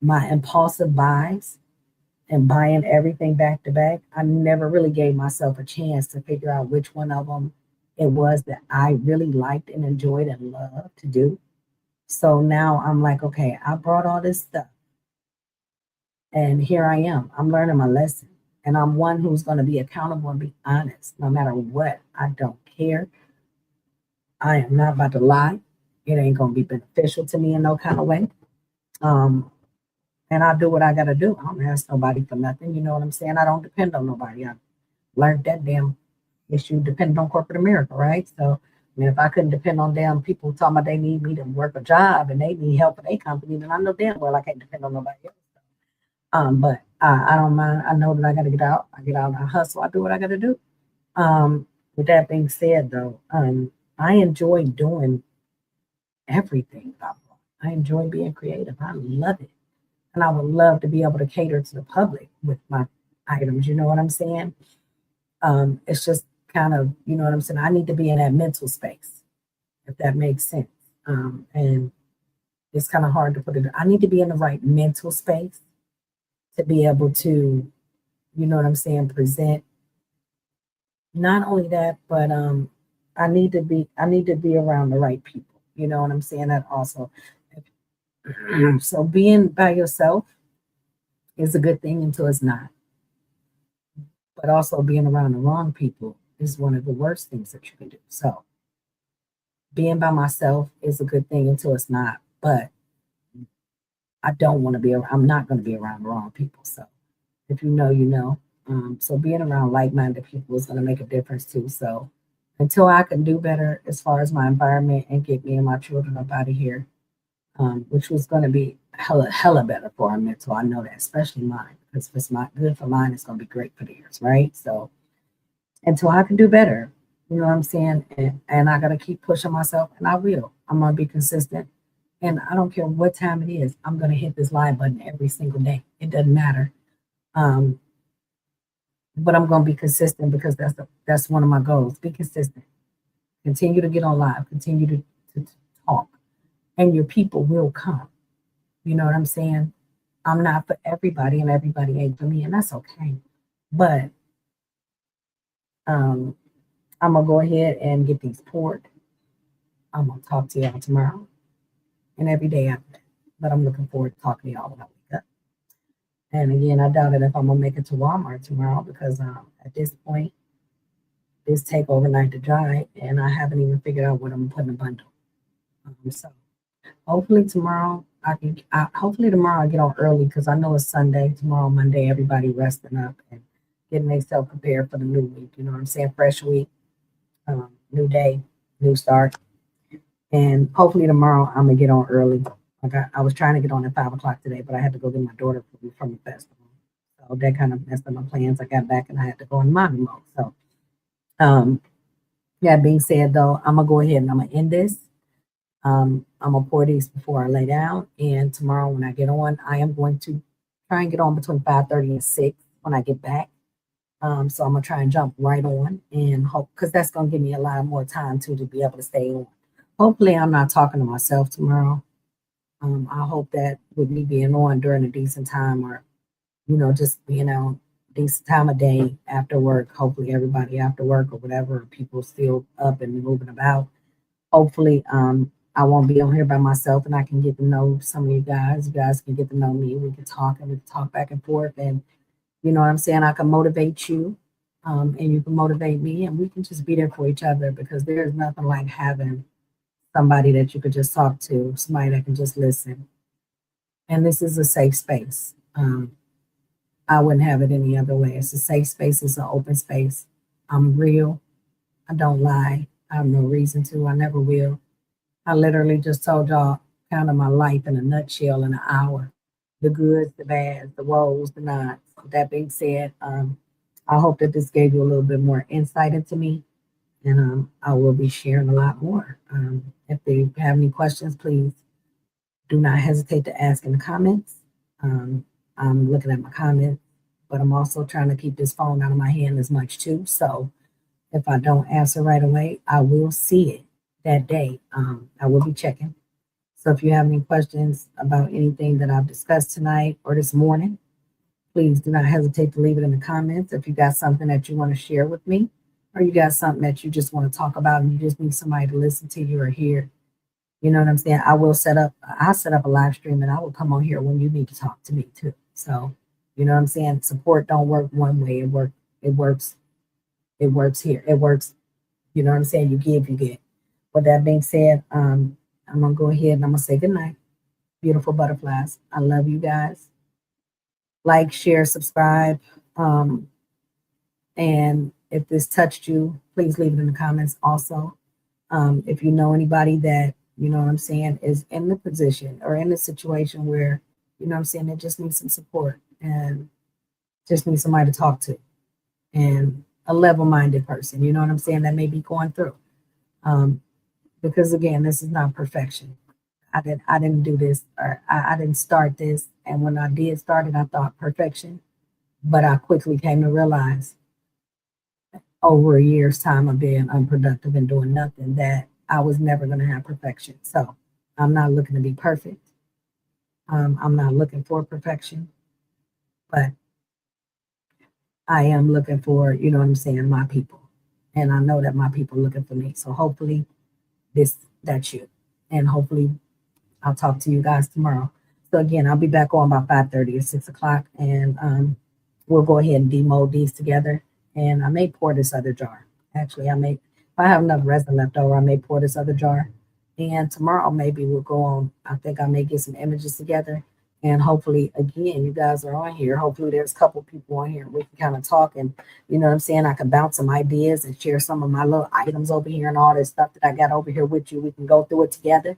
my impulsive buys and buying everything back to back, I never really gave myself a chance to figure out which one of them it was that I really liked and enjoyed and loved to do. So now I'm like, okay, I brought all this stuff. And here I am. I'm learning my lesson. And I'm one who's going to be accountable and be honest no matter what. I don't care. I am not about to lie. It ain't going to be beneficial to me in no kind of way. And I do what I got to do. I don't ask nobody for nothing. You know what I'm saying? I don't depend on nobody. I learned that damn issue depending on corporate America, right? So, I mean, if I couldn't depend on them people talking about they need me to work a job and they need help with their company, then I know damn well I can't depend on nobody else. But I don't mind. I know that I got to get out. I get out and I hustle. I do what I got to do. With that being said, though, I enjoy doing everything that I want. I enjoy being creative. I love it. And I would love to be able to cater to the public with my items. You know what I'm saying? It's just kind of, you know what I'm saying? I need to be in that mental space, if that makes sense. And it's kind of hard to put it. I need to be in the right mental space to be able to, you know what I'm saying, present. Not only that, but I need to be around the right people. You know what I'm saying? That also. So being by yourself is a good thing until it's not. But also being around the wrong people is one of the worst things that you can do. So being by myself is a good thing until it's not. But I don't want to be. I'm not going to be around the wrong people. So if you know, you know. So being around like-minded people is going to make a difference too. So until I can do better as far as my environment and get me and my children up out of here, which was going to be hella better for our mental. I know that, especially mine, because if it's not good for mine, it's going to be great for theirs, right? So until I can do better, you know what I'm saying? And I got to keep pushing myself, and I will. I'm going to be consistent. And I don't care what time it is, I'm going to hit this live button every single day. It doesn't matter. Um, but I'm going to be consistent because that's one of my goals. Be consistent. Continue to get on live. Continue to talk, and your people will come. You know what I'm saying? I'm not for everybody, and everybody ain't for me, and that's okay. But um, I'm gonna go ahead and get these poured. I'm gonna talk to y'all tomorrow and every day after that. But I'm looking forward to talking to y'all when I wake up. And again, I doubt it if I'm gonna make it to Walmart tomorrow because at this point, this take overnight to dry, and I haven't even figured out what I'm gonna put in a bundle. So hopefully tomorrow hopefully tomorrow I get on early because I know it's Sunday. Tomorrow, Monday, everybody resting up and getting themselves prepared for the new week. You know what I'm saying? Fresh week, new day, new start. And hopefully tomorrow I'm gonna get on early. I was trying to get on at 5 o'clock today, but I had to go get my daughter from the festival. So that kind of messed up my plans. I got back and I had to go in mommy mode. So um that being said though, I'm gonna go ahead and I'm gonna end this. I'm gonna pour these before I lay down, and tomorrow when I get on, I am going to try and get on between 5:30 and 6 when I get back. So I'm gonna try and jump right on and hope because that's gonna give me a lot more time too to be able to stay on. Hopefully, I'm not talking to myself tomorrow. I hope that with me being on during a decent time, or just being on decent time of day after work. Hopefully, everybody after work or whatever, people still up and moving about. Hopefully, I won't be on here by myself and I can get to know some of you guys. You guys can get to know me. We can talk and we can talk back and forth. And you know what I'm saying? I can motivate you and you can motivate me and we can just be there for each other because there's nothing like having somebody that you could just talk to, somebody that can just listen. And this is a safe space. I wouldn't have it any other way. It's a safe space, it's an open space. I'm real. I don't lie. I have no reason to. I never will. I literally just told y'all kind of my life in a nutshell in an hour. The goods, the bads, the woes, the nots. With that being said, I hope that this gave you a little bit more insight into me, and I will be sharing a lot more. If you have any questions, please do not hesitate to ask in the comments. Um, I'm looking at my comments, but I'm also trying to keep this phone out of my hand as much too. So if I don't answer right away, I will see it that day. I will be checking. So if you have any questions about anything that I've discussed tonight or this morning, please do not hesitate to leave it in the comments. If you got something that you want to share with me, or you got something that you just want to talk about and you just need somebody to listen to you or hear, you know what I'm saying? I'll set up a live stream and I will come on here when you need to talk to me too. So, you know what I'm saying? Support don't work one way. It works, it works here. It works, you know what I'm saying? You give, you get. With that being said, I'm gonna go ahead and I'm gonna say goodnight. Beautiful butterflies. I love you guys. Like, share, subscribe, and If this touched you, please leave it in the comments also. If you know anybody that, you know what I'm saying, is in the position or in the situation where, you know what I'm saying, they just need some support and just need somebody to talk to and a level-minded person, you know what I'm saying, that may be going through. Um, because again, this is not perfection. I didn't do this or I didn't start this. And when I did start it, I thought perfection, but I quickly came to realize over a year's time of being unproductive and doing nothing that I was never going to have perfection. So I'm not looking to be perfect. I'm not looking for perfection, but I am looking for, you know what I'm saying, my people. And I know that my people are looking for me. So hopefully that's you. And hopefully I'll talk to you guys tomorrow. So again, I'll be back on by 5:30 or 6 o'clock, and we'll go ahead and demold these together. And I may pour this other jar. Actually, if I have enough resin left over, I may pour this other jar. And tomorrow maybe we'll go on. I think I may get some images together. And hopefully, again, you guys are on here. Hopefully, there's a couple people on here. We can kind of talk, and you know what I'm saying. I can bounce some ideas and share some of my little items over here and all this stuff that I got over here with you. We can go through it together,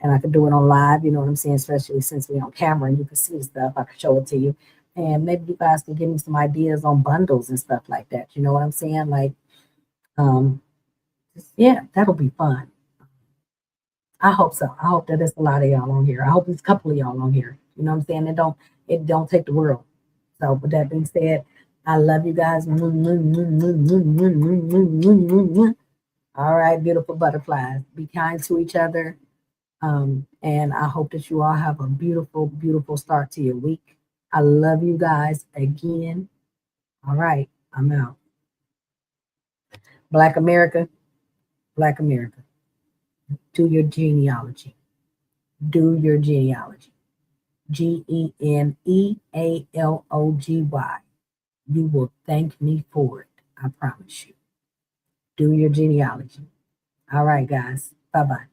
and I can do it on live. You know what I'm saying. Especially since we're on camera and you can see the stuff, I can show it to you, and maybe you guys can give me some ideas on bundles and stuff like that. You know what I'm saying? Like, um, yeah, that'll be fun. I hope so. I hope that there's a lot of y'all on here. I hope there's a couple of y'all on here. You know what I'm saying? It don't take the world. So with that being said, I love you guys. All right, beautiful butterflies. Be kind to each other. And I hope that you all have a beautiful, beautiful start to your week. I love you guys again. All right, I'm out. Black America, Black America. Do your genealogy. Do your genealogy. Genealogy. You will thank me for it. I promise you. Do your genealogy. All right, guys. Bye bye.